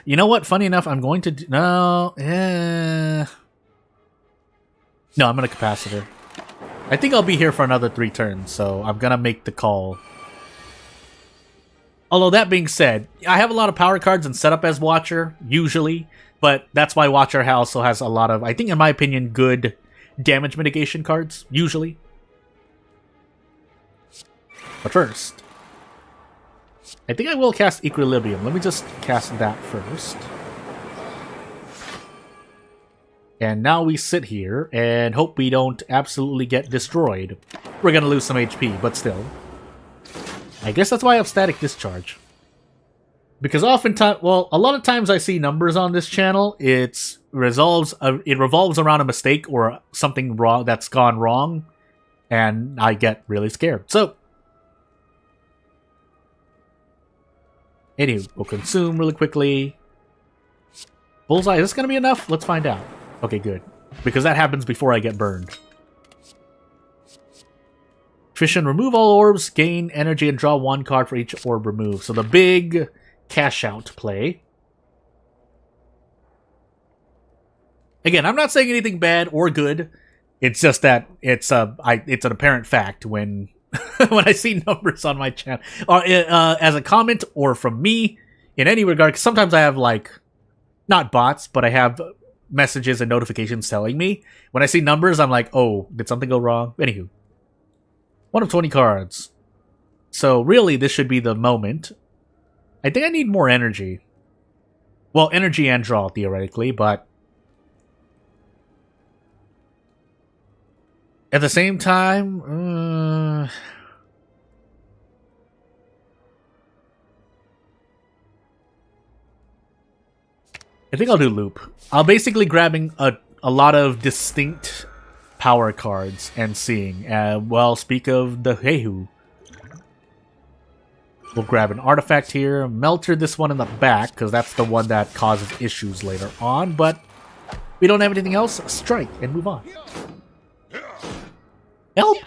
You know what? Funny enough, I'm going to no, I'm gonna capacitor. I think I'll be here for another 3 turns, so I'm gonna make the call. Although that being said, I have a lot of power cards and set up as Watcher usually, but that's why Watcher also has a lot of, I think, in my opinion, good damage mitigation cards, usually. But first, I think I will cast Equilibrium. Let me just cast that first. And now we sit here and hope we don't absolutely get destroyed. We're gonna lose some HP, but still. I guess that's why I have Static Discharge. Because oftentimes, well, a lot of times I see numbers on this channel, it revolves around a mistake or something wrong that's gone wrong, and I get really scared. So, anyway, we'll consume really quickly. Bullseye, is this going to be enough? Let's find out. Okay, good. Because that happens before I get burned. Fission, remove all orbs, gain energy, and draw 1 card for each orb removed. So the big cash out play. Again, I'm not saying anything bad or good. It's just that it's an apparent fact when when I see numbers on my channel, or as a comment or from me in any regard. 'Cause sometimes I have not bots, but I have messages and notifications telling me when I see numbers. I'm like, oh, did something go wrong? Anywho, 1 of 20 cards. So really, this should be the moment. I think I need more energy. Well, energy and draw, theoretically, but at the same time, I think I'll do loop. I'll basically grabbing a lot of distinct power cards and seeing. Well, speak of the Heihu. We'll grab an artifact here, melter this one in the back, because that's the one that causes issues later on, but we don't have anything else. Strike and move on. Help!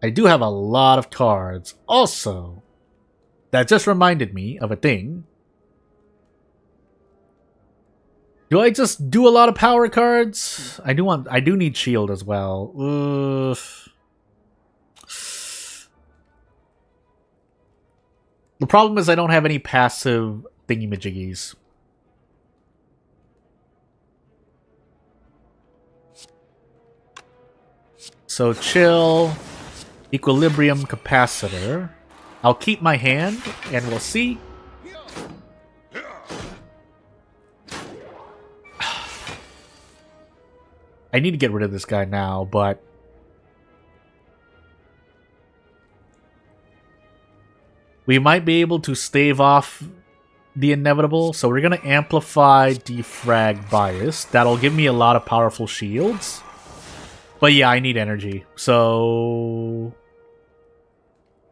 I do have a lot of cards. Also, that just reminded me of a thing. Do I just do a lot of power cards? I do need shield as well. The problem is I don't have any passive thingy-majiggies. So chill, equilibrium capacitor. I'll keep my hand and we'll see. I need to get rid of this guy now, but we might be able to stave off the inevitable. So we're going to amplify defrag bias. That'll give me a lot of powerful shields. But yeah, I need energy. So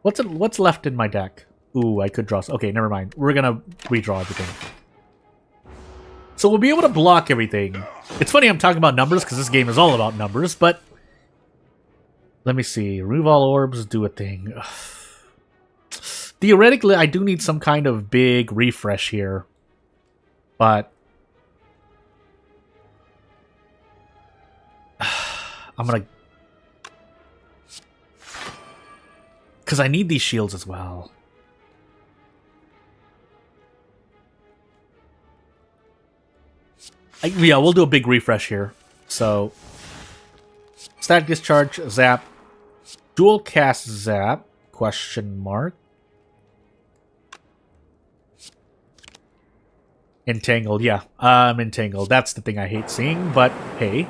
what's left in my deck? Ooh, I could draw. Okay, never mind. We're going to redraw everything. So we'll be able to block everything. It's funny I'm talking about numbers because this game is all about numbers, but let me see. Remove all orbs, do a thing. Ugh. Theoretically, I do need some kind of big refresh here. But I'm gonna... because I need these shields as well. Yeah, we'll do a big refresh here. So, static discharge, zap, dual cast zap, question mark. Entangled, yeah, I'm entangled. That's the thing I hate seeing, but hey.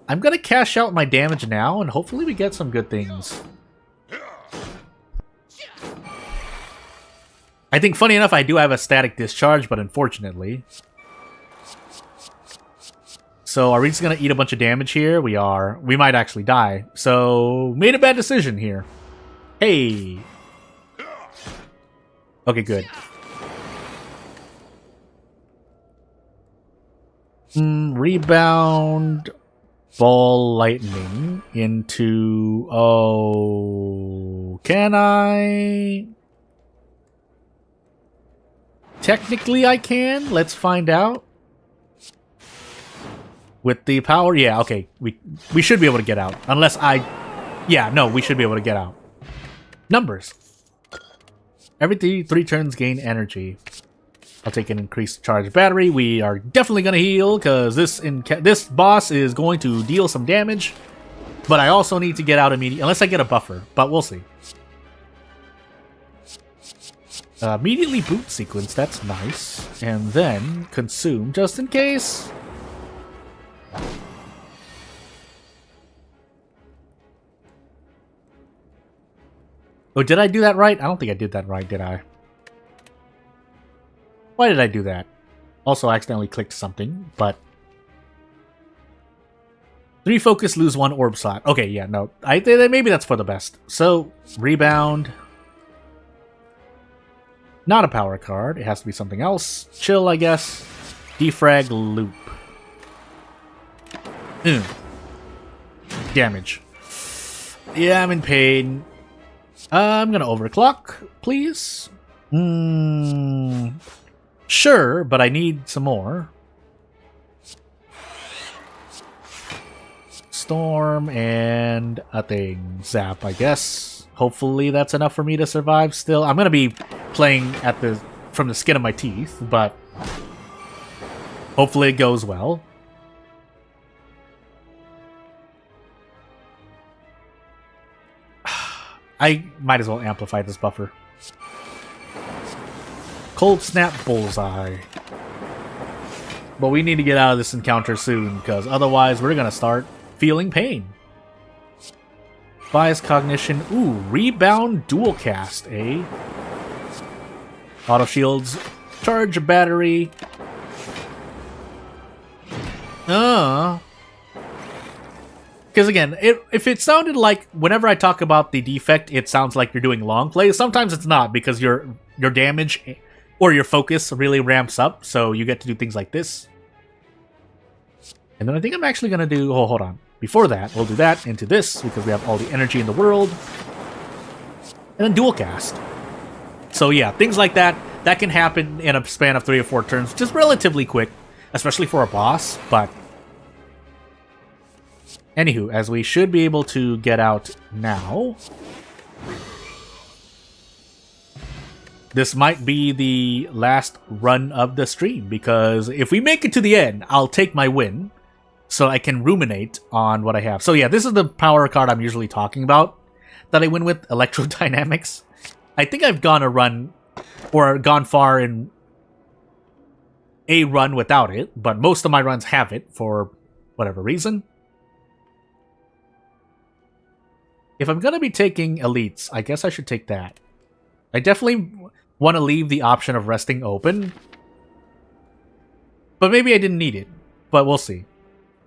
I'm gonna cash out my damage now, and hopefully we get some good things. I think, funny enough, I do have a static discharge, but unfortunately... So, are we just gonna eat a bunch of damage here? We are. We might actually die. So, made a bad decision here. Hey! Okay, good. Rebound... Ball lightning into... Oh... Can I... Technically I can. Let's find out. With the power, yeah, okay. We should be able to get out. Unless I... Yeah, no, we should be able to get out. Numbers. Every three turns gain energy. I'll take an increased charge battery. We are definitely going to heal, because this boss is going to deal some damage. But I also need to get out immediately, unless I get a buffer. But we'll see. Immediately boot sequence, that's nice. And then consume, just in case... Oh, did I do that right? I don't think I did that right, did I? Why did I do that? Also, I accidentally clicked something, but... 3 focus, lose 1 orb slot. Okay, yeah, no. Maybe that's for the best. So, rebound. Not a power card. It has to be something else. Chill, I guess. Defrag loop. Damage. Yeah, I'm in pain. I'm gonna overclock, please. Sure, but I need some more. Storm and a thing. Zap, I guess. Hopefully that's enough for me to survive still. I'm gonna be playing from the skin of my teeth, but hopefully it goes well. I might as well amplify this buffer. Cold Snap Bullseye. But we need to get out of this encounter soon, because otherwise we're going to start feeling pain. Bias Cognition. Ooh, Rebound Dual Cast, eh? Auto Shields. Charge a battery. Because again, if it sounded like whenever I talk about the defect, it sounds like you're doing long plays. Sometimes it's not, because your damage or your focus really ramps up, so you get to do things like this. And then I think I'm actually going to do... Oh, hold on. Before that, we'll do that into this, because we have all the energy in the world. And then dual cast. So yeah, things like that, that can happen in a span of 3 or 4 turns, just relatively quick, especially for a boss, but... Anywho, as we should be able to get out now... This might be the last run of the stream, because if we make it to the end, I'll take my win, so I can ruminate on what I have. So yeah, this is the power card I'm usually talking about, that I win with, Electrodynamics. I think I've gone a run, or gone far in a run without it, but most of my runs have it, for whatever reason. If I'm going to be taking elites, I guess I should take that. I definitely want to leave the option of resting open. But maybe I didn't need it. But we'll see.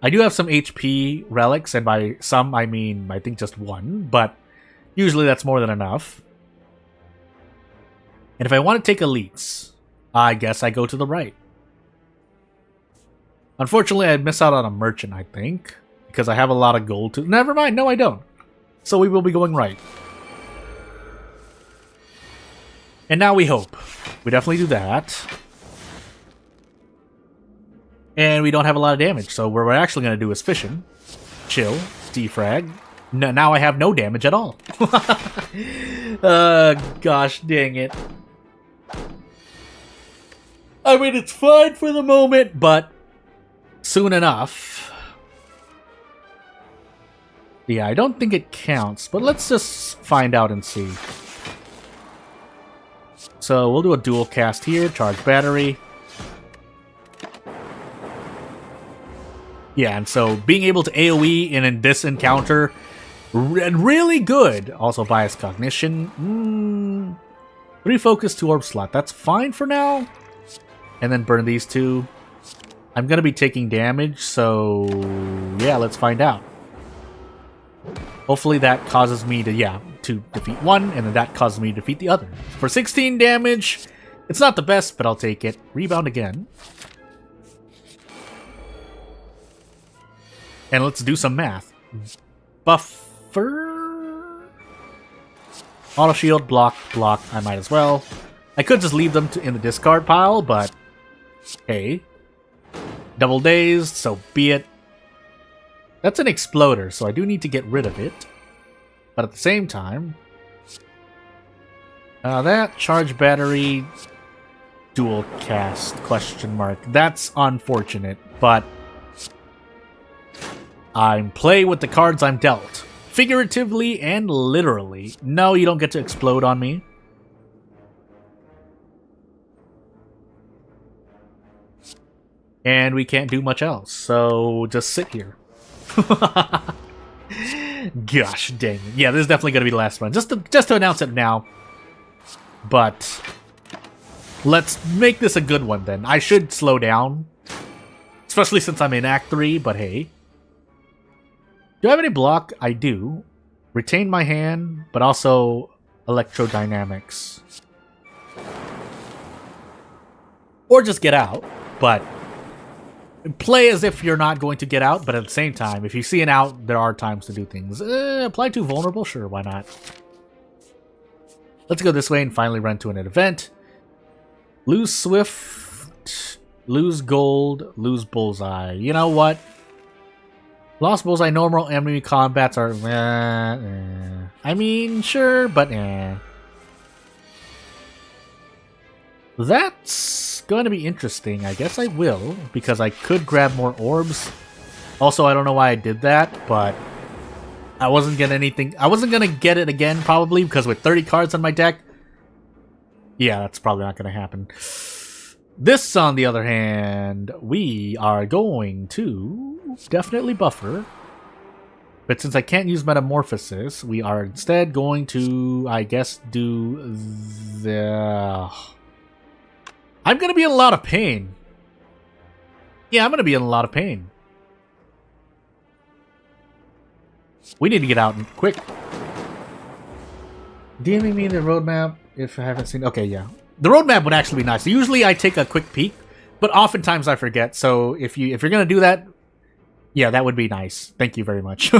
I do have some HP relics, and by some I mean I think just 1, but usually that's more than enough. And if I want to take elites, I guess I go to the right. Unfortunately, I'd miss out on a merchant, I think, because I have a lot of gold to... Never mind, no I don't. So we will be going right. And now we hope. We definitely do that. And we don't have a lot of damage, so what we're actually going to do is fission. Chill. Defrag. No, now I have no damage at all. Gosh dang it. I mean, it's fine for the moment, but soon enough... Yeah, I don't think it counts, but let's just find out and see. So we'll do a dual cast here, charge battery. Yeah, and so being able to AoE in this encounter, really good. Also bias cognition. 3 focus, 2 orb slot. That's fine for now. And then burn these 2. I'm going to be taking damage, so yeah, let's find out. Hopefully that causes me to, to defeat one, and then that causes me to defeat the other. For 16 damage, it's not the best, but I'll take it. Rebound again. And let's do some math. Buffer... Auto shield, block, block, I might as well. I could just leave them in the discard pile, but... Hey. Double dazed, so be it. That's an exploder, so I do need to get rid of it. But at the same time... that charge battery... Dual cast, question mark. That's unfortunate, but... I'm playing with the cards I'm dealt. Figuratively and literally. No, you don't get to explode on me. And we can't do much else, so just sit here. Gosh dang it. Yeah, this is definitely going to be the last one. Just to announce it now. But let's make this a good one then. I should slow down. Especially since I'm in Act 3, but hey. Do I have any block? I do. Retain my hand, but also electrodynamics. Or just get out, but play as if you're not going to get out, but at the same time, if you see an out, there are times to do things. Apply to vulnerable? Sure, why not? Let's go this way and finally run to an event. Lose Swift, lose gold, lose bullseye. You know what? Lost bullseye, normal enemy combats are... I mean, sure, but That's going to be interesting. I guess I will, because I could grab more orbs. Also, I don't know why I did that, but I wasn't getting anything. I wasn't going to get it again, probably, because with 30 cards on my deck, yeah, that's probably not going to happen. This, on the other hand, we are going to definitely buffer. But since I can't use Metamorphosis, we are instead going to, I guess, do the... I'm going to be in a lot of pain. Yeah, I'm going to be in a lot of pain. We need to get out quick. DMing me the roadmap if I haven't seen... Okay, yeah. The roadmap would actually be nice. Usually I take a quick peek, but oftentimes I forget. So if you're going to do that, Yeah, that would be nice. Thank you very much.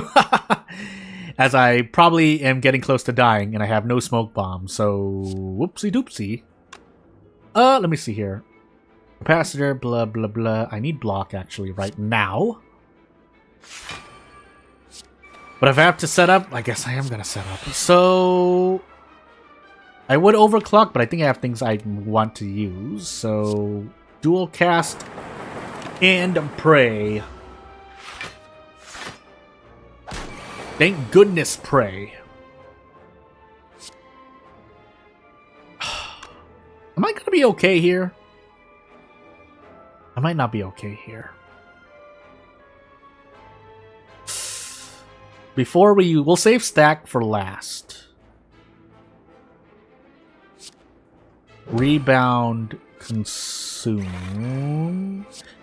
As I probably am getting close to dying and I have no smoke bomb, so whoopsie doopsie. Let me see here. Capacitor, blah blah blah. I need block actually right now. But if I have to set up, I guess I am gonna set up. So I would overclock, but I think I have things I want to use. So dual cast and pray. Thank goodness, pray. Am I gonna be okay here? I might not be okay here. Before we'll save stack for last. Rebound, consume.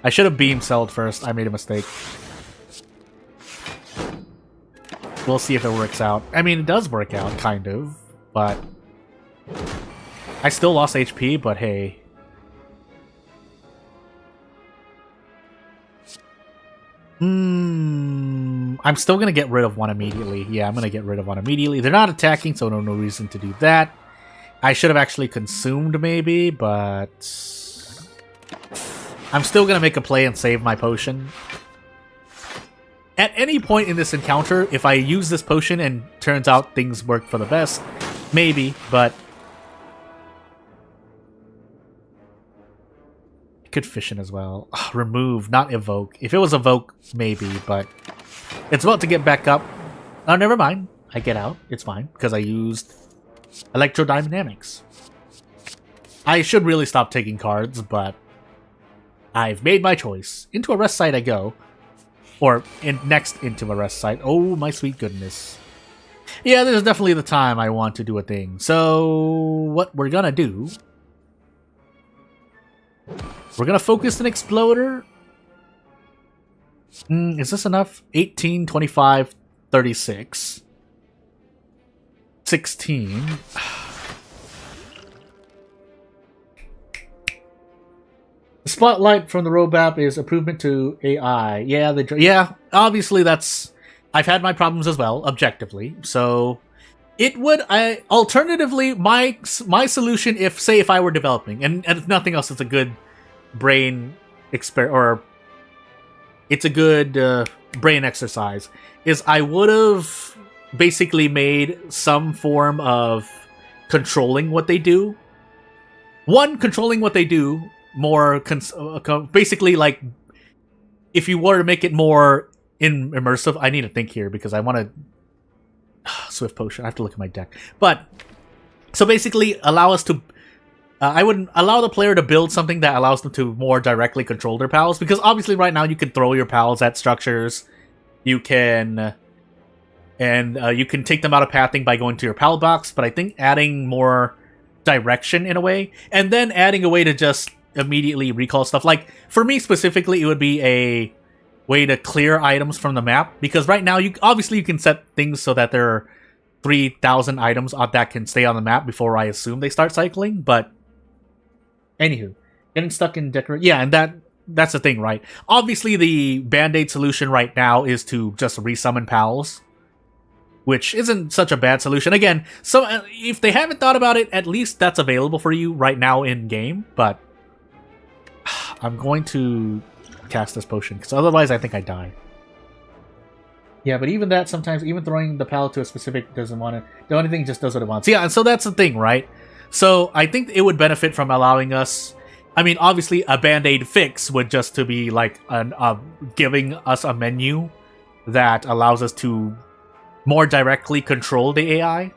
I should have beam celled first. I made a mistake. We'll see if it works out. I mean, it does work out, kind of, but I still lost HP, but hey. I'm still going to get rid of one immediately. Yeah, I'm going to get rid of one immediately. They're not attacking, so no reason to do that. I should have actually consumed, maybe, but I'm still going to make a play and save my potion. At any point in this encounter, if I use this potion and turns out things work for the best, maybe, but could fission as well. Ugh, remove, not evoke. If it was evoke, maybe, but it's about to get back up. Oh, never mind. I get out. It's fine, because I used electrodynamics. I should really stop taking cards, but I've made my choice. Into a rest site I go. Or next into a rest site. Oh, my sweet goodness. Yeah, there's definitely the time I want to do a thing. So, what we're gonna do... We're gonna focus an exploder. Is this enough? 18, 25, 36. 16. The spotlight from the roadmap is improvement to AI. Yeah, obviously that's... I've had my problems as well, objectively. So, it would... alternatively, my solution, if I were developing, and if nothing else, it's a good brain it's a good brain exercise, is I would have basically made some form of controlling what they do. One, controlling what they do more basically, like, if you were to make it more immersive. I need to think here because I want to Swift Potion. I have to look at my deck. But so basically allow us to I would allow the player to build something that allows them to more directly control their pals, because obviously right now you can throw your pals at structures, you can you can take them out of pathing by going to your pal box, but I think adding more direction in a way, and then adding a way to just immediately recall stuff. Like, for me specifically, it would be a way to clear items from the map, because right now you can set things so that there are 3,000 items that can stay on the map before I assume they start cycling, but anywho, getting stuck in decorate. Yeah, and that's the thing, right? Obviously, the Band-Aid solution right now is to just resummon pals, which isn't such a bad solution. Again, so if they haven't thought about it, at least that's available for you right now in game. But I'm going to cast this potion, because otherwise I think I die. Yeah, but even that, sometimes even throwing the pal to a specific doesn't want to. The only thing just does what it wants. Yeah, and so that's the thing, right? So I think it would benefit from allowing us... I mean, obviously, a Band-Aid fix would just to be like giving us a menu that allows us to more directly control the AI.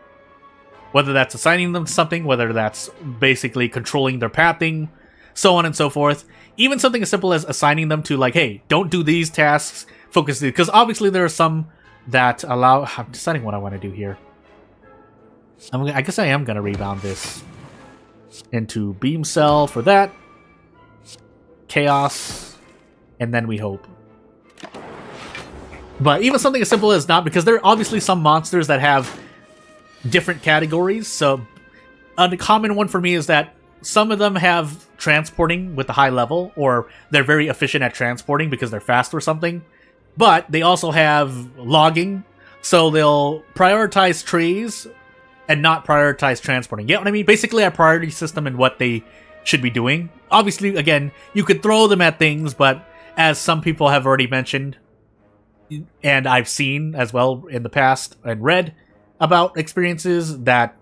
Whether that's assigning them something, whether that's basically controlling their pathing, so on and so forth. Even something as simple as assigning them to, like, hey, don't do these tasks, focus... Because obviously there are some that allow... I'm deciding what I want to do here. I guess I am going to rebound this into Beam Cell for that. Chaos. And then we hope. But even something as simple as not, because there are obviously some monsters that have different categories. So a common one for me is that some of them have transporting with the high level, or they're very efficient at transporting because they're fast or something. But they also have logging, so they'll prioritize trees and not prioritize transporting. You get what I mean? Basically, a priority system in what they should be doing. Obviously, again, you could throw them at things, but as some people have already mentioned, and I've seen as well in the past and read about experiences, that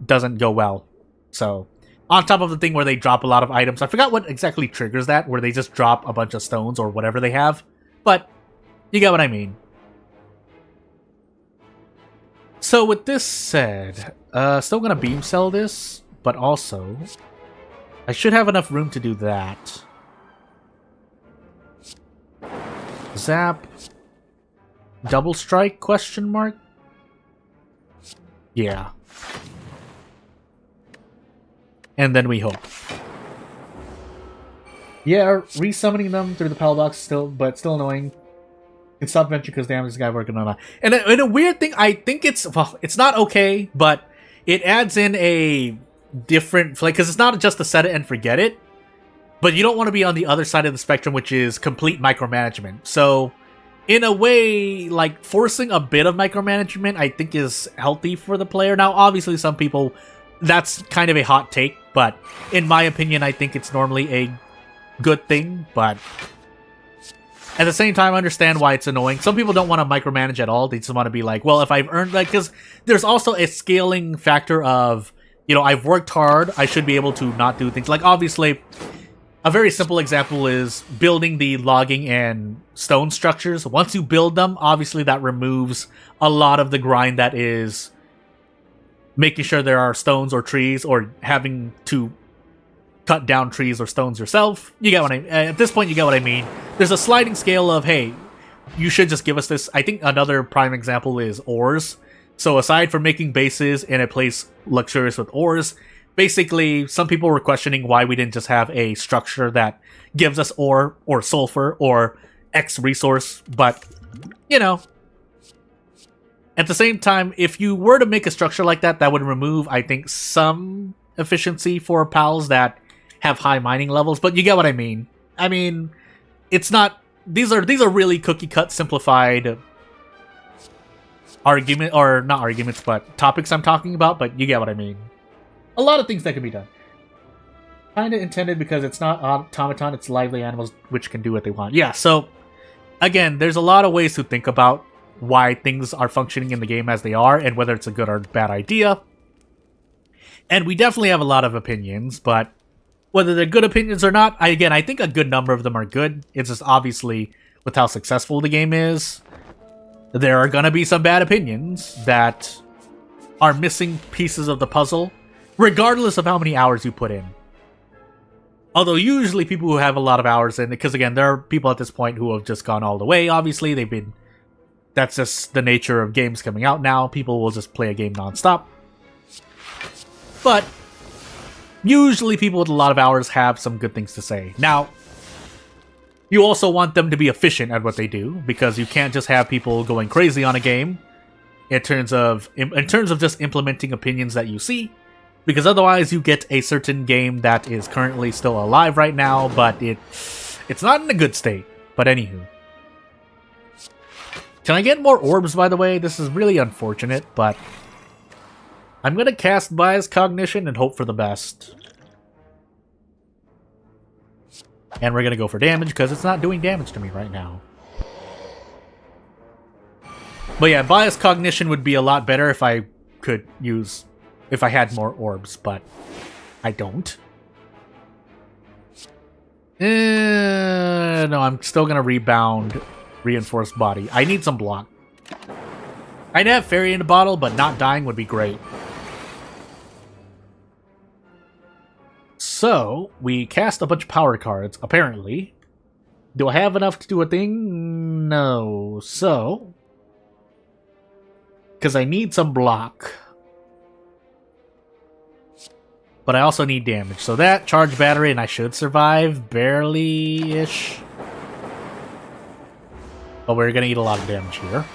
doesn't go well. So, on top of the thing where they drop a lot of items, I forgot what exactly triggers that, where they just drop a bunch of stones or whatever they have, but you get what I mean. So with this said, still gonna beam cell this, but also I should have enough room to do that. Zap. Double strike, question mark? Yeah. And then we hope. Yeah, resummoning them through the power box but still annoying. Can stop venture because damn, this guy working on that. And a weird thing, I think it's not okay, but it adds in a different flavor because it's not just a set it and forget it, but you don't want to be on the other side of the spectrum, which is complete micromanagement. So, in a way, like forcing a bit of micromanagement, I think is healthy for the player. Now, obviously, some people that's kind of a hot take, but in my opinion, I think it's normally a good thing, but at the same time, I understand why it's annoying. Some people don't want to micromanage at all. They just want to be like, well, if I've earned, like, because there's also a scaling factor of, you know, I've worked hard, I should be able to not do things. Like, obviously, a very simple example is building the logging and stone structures. Once you build them, obviously that removes a lot of the grind that is making sure there are stones or trees or having to cut down trees or stones yourself. You get what I mean. At this point, you get what I mean. There's a sliding scale of, hey, you should just give us this. I think another prime example is ores. So aside from making bases in a place luxurious with ores, basically some people were questioning why we didn't just have a structure that gives us ore or sulfur or X resource. But, you know, at the same time, if you were to make a structure like that, that would remove, I think, some efficiency for pals that have high mining levels, but you get what I mean. I mean, it's not, these are really cookie cut simplified argument, or not arguments, but topics I'm talking about, but you get what I mean. A lot of things that can be done. Kinda intended because it's not automaton, it's lively animals which can do what they want. Yeah, so again, there's a lot of ways to think about why things are functioning in the game as they are and whether it's a good or bad idea. And we definitely have a lot of opinions, but whether they're good opinions or not, I think a good number of them are good. It's just obviously, with how successful the game is, there are gonna be some bad opinions that are missing pieces of the puzzle, regardless of how many hours you put in. Although usually people who have a lot of hours in it, because again, there are people at this point who have just gone all the way, obviously, that's just the nature of games coming out now. People will just play a game non-stop. But usually people with a lot of hours have some good things to say. Now, you also want them to be efficient at what they do, because you can't just have people going crazy on a game in terms of just implementing opinions that you see, because otherwise you get a certain game that is currently still alive right now, but it's not in a good state. But anywho. Can I get more orbs, by the way? This is really unfortunate, but I'm going to cast Bias Cognition and hope for the best. And we're going to go for damage, because it's not doing damage to me right now. But yeah, Bias Cognition would be a lot better if I had more orbs, but I don't. No, I'm still going to rebound Reinforced Body. I need some block. I'd have Fairy in a bottle, but not dying would be great. So, we cast a bunch of power cards, apparently. Do I have enough to do a thing? No. So, because I need some block. But I also need damage. So that, charge battery, and I should survive. Barely-ish. But we're going to eat a lot of damage here.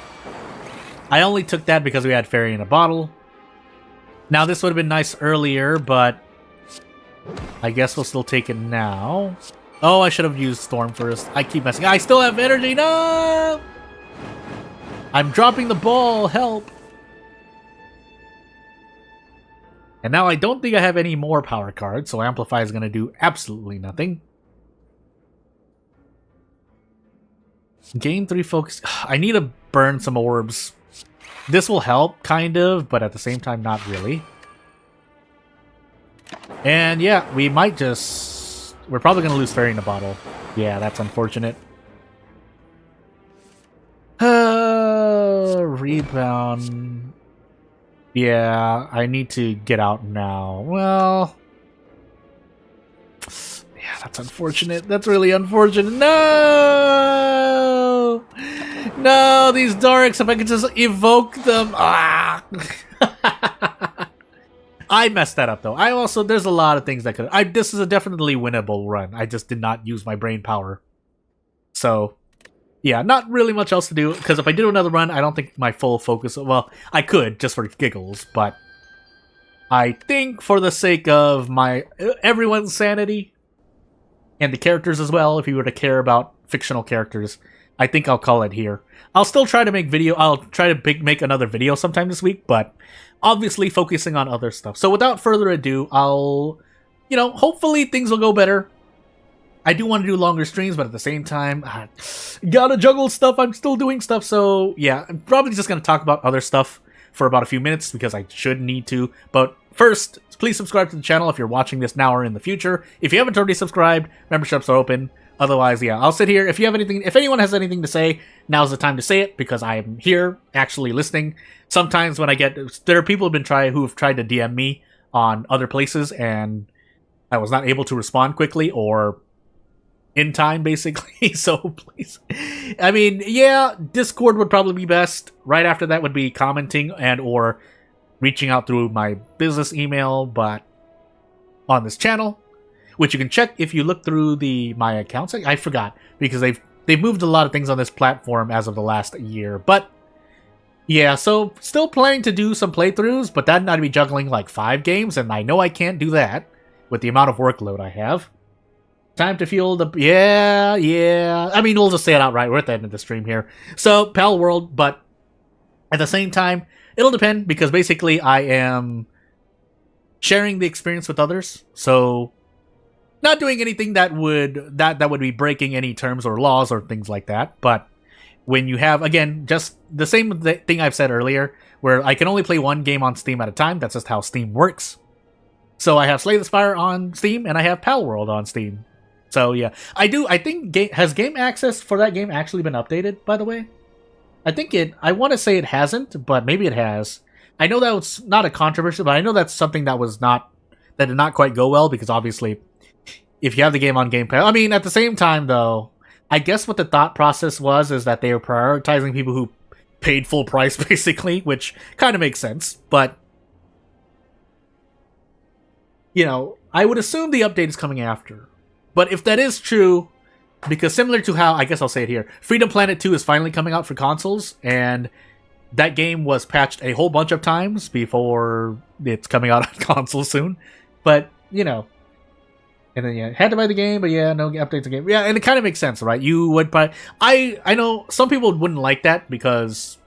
I only took that because we had Fairy in a bottle. Now, this would have been nice earlier, but I guess we'll still take it now. Oh, I should have used Storm first. I keep messing. I still have energy. No! I'm dropping the ball. Help. And now I don't think I have any more power cards, so Amplify is going to do absolutely nothing. Gain 3 focus. I need to burn some orbs. This will help, kind of, but at the same time, not really. And yeah, we might just... We're probably going to lose Fairy in a Bottle. Yeah, that's unfortunate. Rebound. Yeah, I need to get out now. Well... Yeah, that's unfortunate. That's really unfortunate. No! No, these Darks, if I could just evoke them. Ah! I messed that up, though. I also, there's a lot of things that could... this is a definitely winnable run. I just did not use my brain power. So, yeah, not really much else to do, because if I do another run, I don't think my full focus... Well, I could, just for giggles, but I think for the sake of everyone's sanity, and the characters as well, if you were to care about fictional characters, I think I'll call it here. I'll still try to make video. I'll try to make another video sometime this week, but obviously focusing on other stuff. So without further ado, I'll, hopefully things will go better. I do want to do longer streams, but at the same time, gotta juggle stuff. I'm still doing stuff, so yeah, I'm probably just gonna talk about other stuff for about a few minutes because I should need to. But first, please subscribe to the channel if you're watching this now or in the future. If you haven't already subscribed, memberships are open. Otherwise, yeah, I'll sit here. If anyone has anything to say, now's the time to say it because I am here actually listening. Sometimes when there are people who have tried to DM me on other places and I was not able to respond quickly or in time, basically. So please, I mean, yeah, Discord would probably be best. Right after that would be commenting or reaching out through my business email, but on this channel, which you can check if you look through my accounts. I forgot because they've moved a lot of things on this platform as of the last year. But yeah, so still planning to do some playthroughs, but that'd not be juggling like 5 games, and I know I can't do that with the amount of workload I have. Time to fuel the... Yeah. I mean, we'll just say it outright. We're at the end of the stream here. So, Pal World, but at the same time, it'll depend because basically I am sharing the experience with others. So, not doing anything that would be breaking any terms or laws or things like that. But when you have, again, just the same thing I've said earlier, where I can only play one game on Steam at a time. That's just how Steam works. So I have Slay the Spire on Steam and I have Pal World on Steam. So yeah, I think has game access for that game actually been updated, by the way? I want to say it hasn't, but maybe it has. I know that was not a controversy, but I know that's something that did not quite go well, because obviously, if you have the game on Game Pass, I mean, at the same time though, I guess what the thought process is that they were prioritizing people who paid full price, basically, which kind of makes sense, but I would assume the update is coming after. But if that is true, because similar to how, I guess I'll say it here, Freedom Planet 2 is finally coming out for consoles, and that game was patched a whole bunch of times before it's coming out on consoles soon. But, and then, yeah, had to buy the game, but yeah, no updates to game. Yeah, and it kind of makes sense, right? You would buy... I know some people wouldn't like that because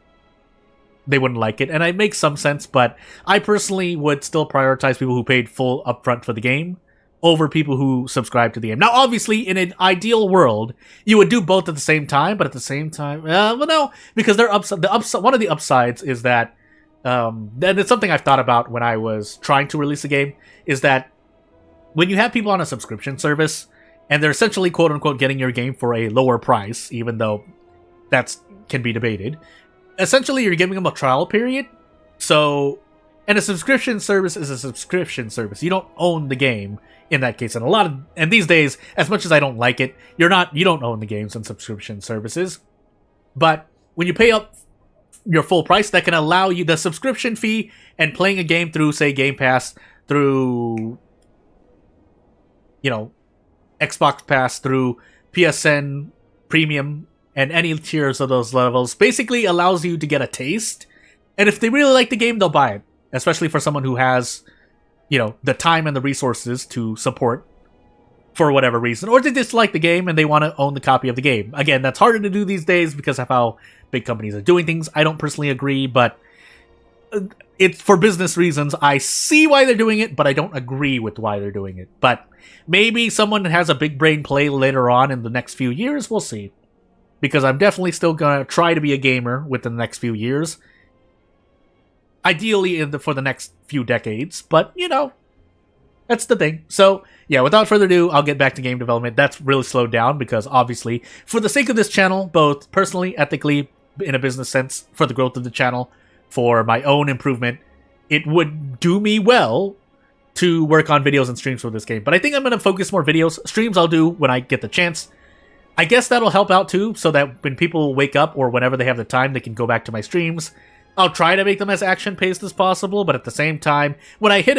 they wouldn't like it, and it makes some sense, but I personally would still prioritize people who paid full upfront for the game over people who subscribe to the game. Now, obviously, in an ideal world, you would do both at the same time, but at the same time, well, no, because one of the upsides is that, and it's something I've thought about when I was trying to release a game, is that when you have people on a subscription service, and they're essentially, quote-unquote, getting your game for a lower price, even though that can be debated, essentially you're giving them a trial period, so... And a subscription service is a subscription service. You don't own the game in that case. And these days, as much as I don't like it, you don't own the games on subscription services. But when you pay up your full price, that can allow you the subscription fee and playing a game through, say, Game Pass, through, Xbox Pass, through PSN Premium, and any tiers of those levels, basically allows you to get a taste. And if they really like the game, they'll buy it. Especially for someone who has, the time and the resources to support for whatever reason, or they dislike the game and they want to own the copy of the game. Again, that's harder to do these days because of how big companies are doing things. I don't personally agree, but it's for business reasons. I see why they're doing it, but I don't agree with why they're doing it. But maybe someone has a big brain play later on in the next few years. We'll see. Because I'm definitely still going to try to be a gamer within the next few years. Ideally for the next few decades. But, you know, that's the thing. So, yeah, without further ado, I'll get back to game development. That's really slowed down because, obviously, for the sake of this channel, both personally, ethically, in a business sense, for the growth of the channel, for my own improvement, it would do me well to work on videos and streams for this game. But I think I'm going to focus more videos. Streams I'll do when I get the chance. I guess that'll help out too, so that when people wake up or whenever they have the time, they can go back to my streams. I'll try to make them as action-paced as possible, but at the same time, when I hit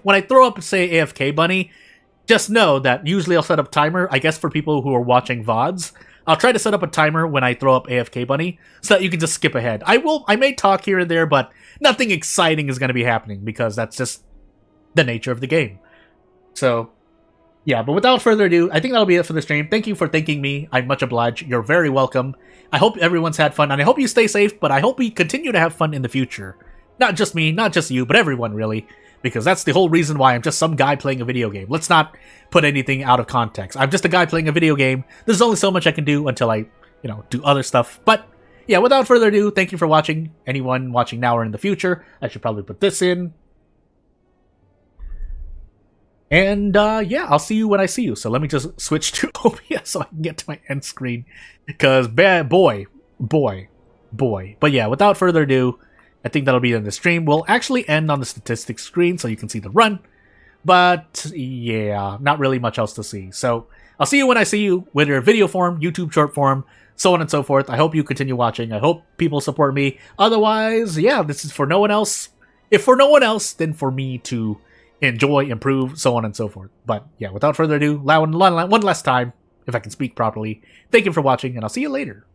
when I throw up, say, AFK Bunny, just know that usually I'll set up timer, I guess for people who are watching VODs. I'll try to set up a timer when I throw up AFK Bunny, so that you can just skip ahead. I may talk here and there, but nothing exciting is going to be happening, because that's just the nature of the game. So, yeah, but without further ado, I think that'll be it for the stream. Thank you for thanking me. I'm much obliged. You're very welcome. I hope everyone's had fun, and I hope you stay safe, but I hope we continue to have fun in the future. Not just me, not just you, but everyone, really. Because that's the whole reason why I'm just some guy playing a video game. Let's not put anything out of context. I'm just a guy playing a video game. There's only so much I can do until I, do other stuff. But, yeah, without further ado, thank you for watching. Anyone watching now or in the future, I should probably put this in. And, yeah, I'll see you when I see you. So let me just switch to OBS so I can get to my end screen. Because, boy. But yeah, without further ado, I think that'll be in the stream. We'll actually end on the statistics screen so you can see the run. But, yeah, not really much else to see. So, I'll see you when I see you, whether video form, YouTube short form, so on and so forth. I hope you continue watching. I hope people support me. Otherwise, yeah, this is for no one else. If for no one else, then for me to enjoy, improve, so on and so forth. But yeah, without further ado, one last time, if I can speak properly, thank you for watching, and I'll see you later.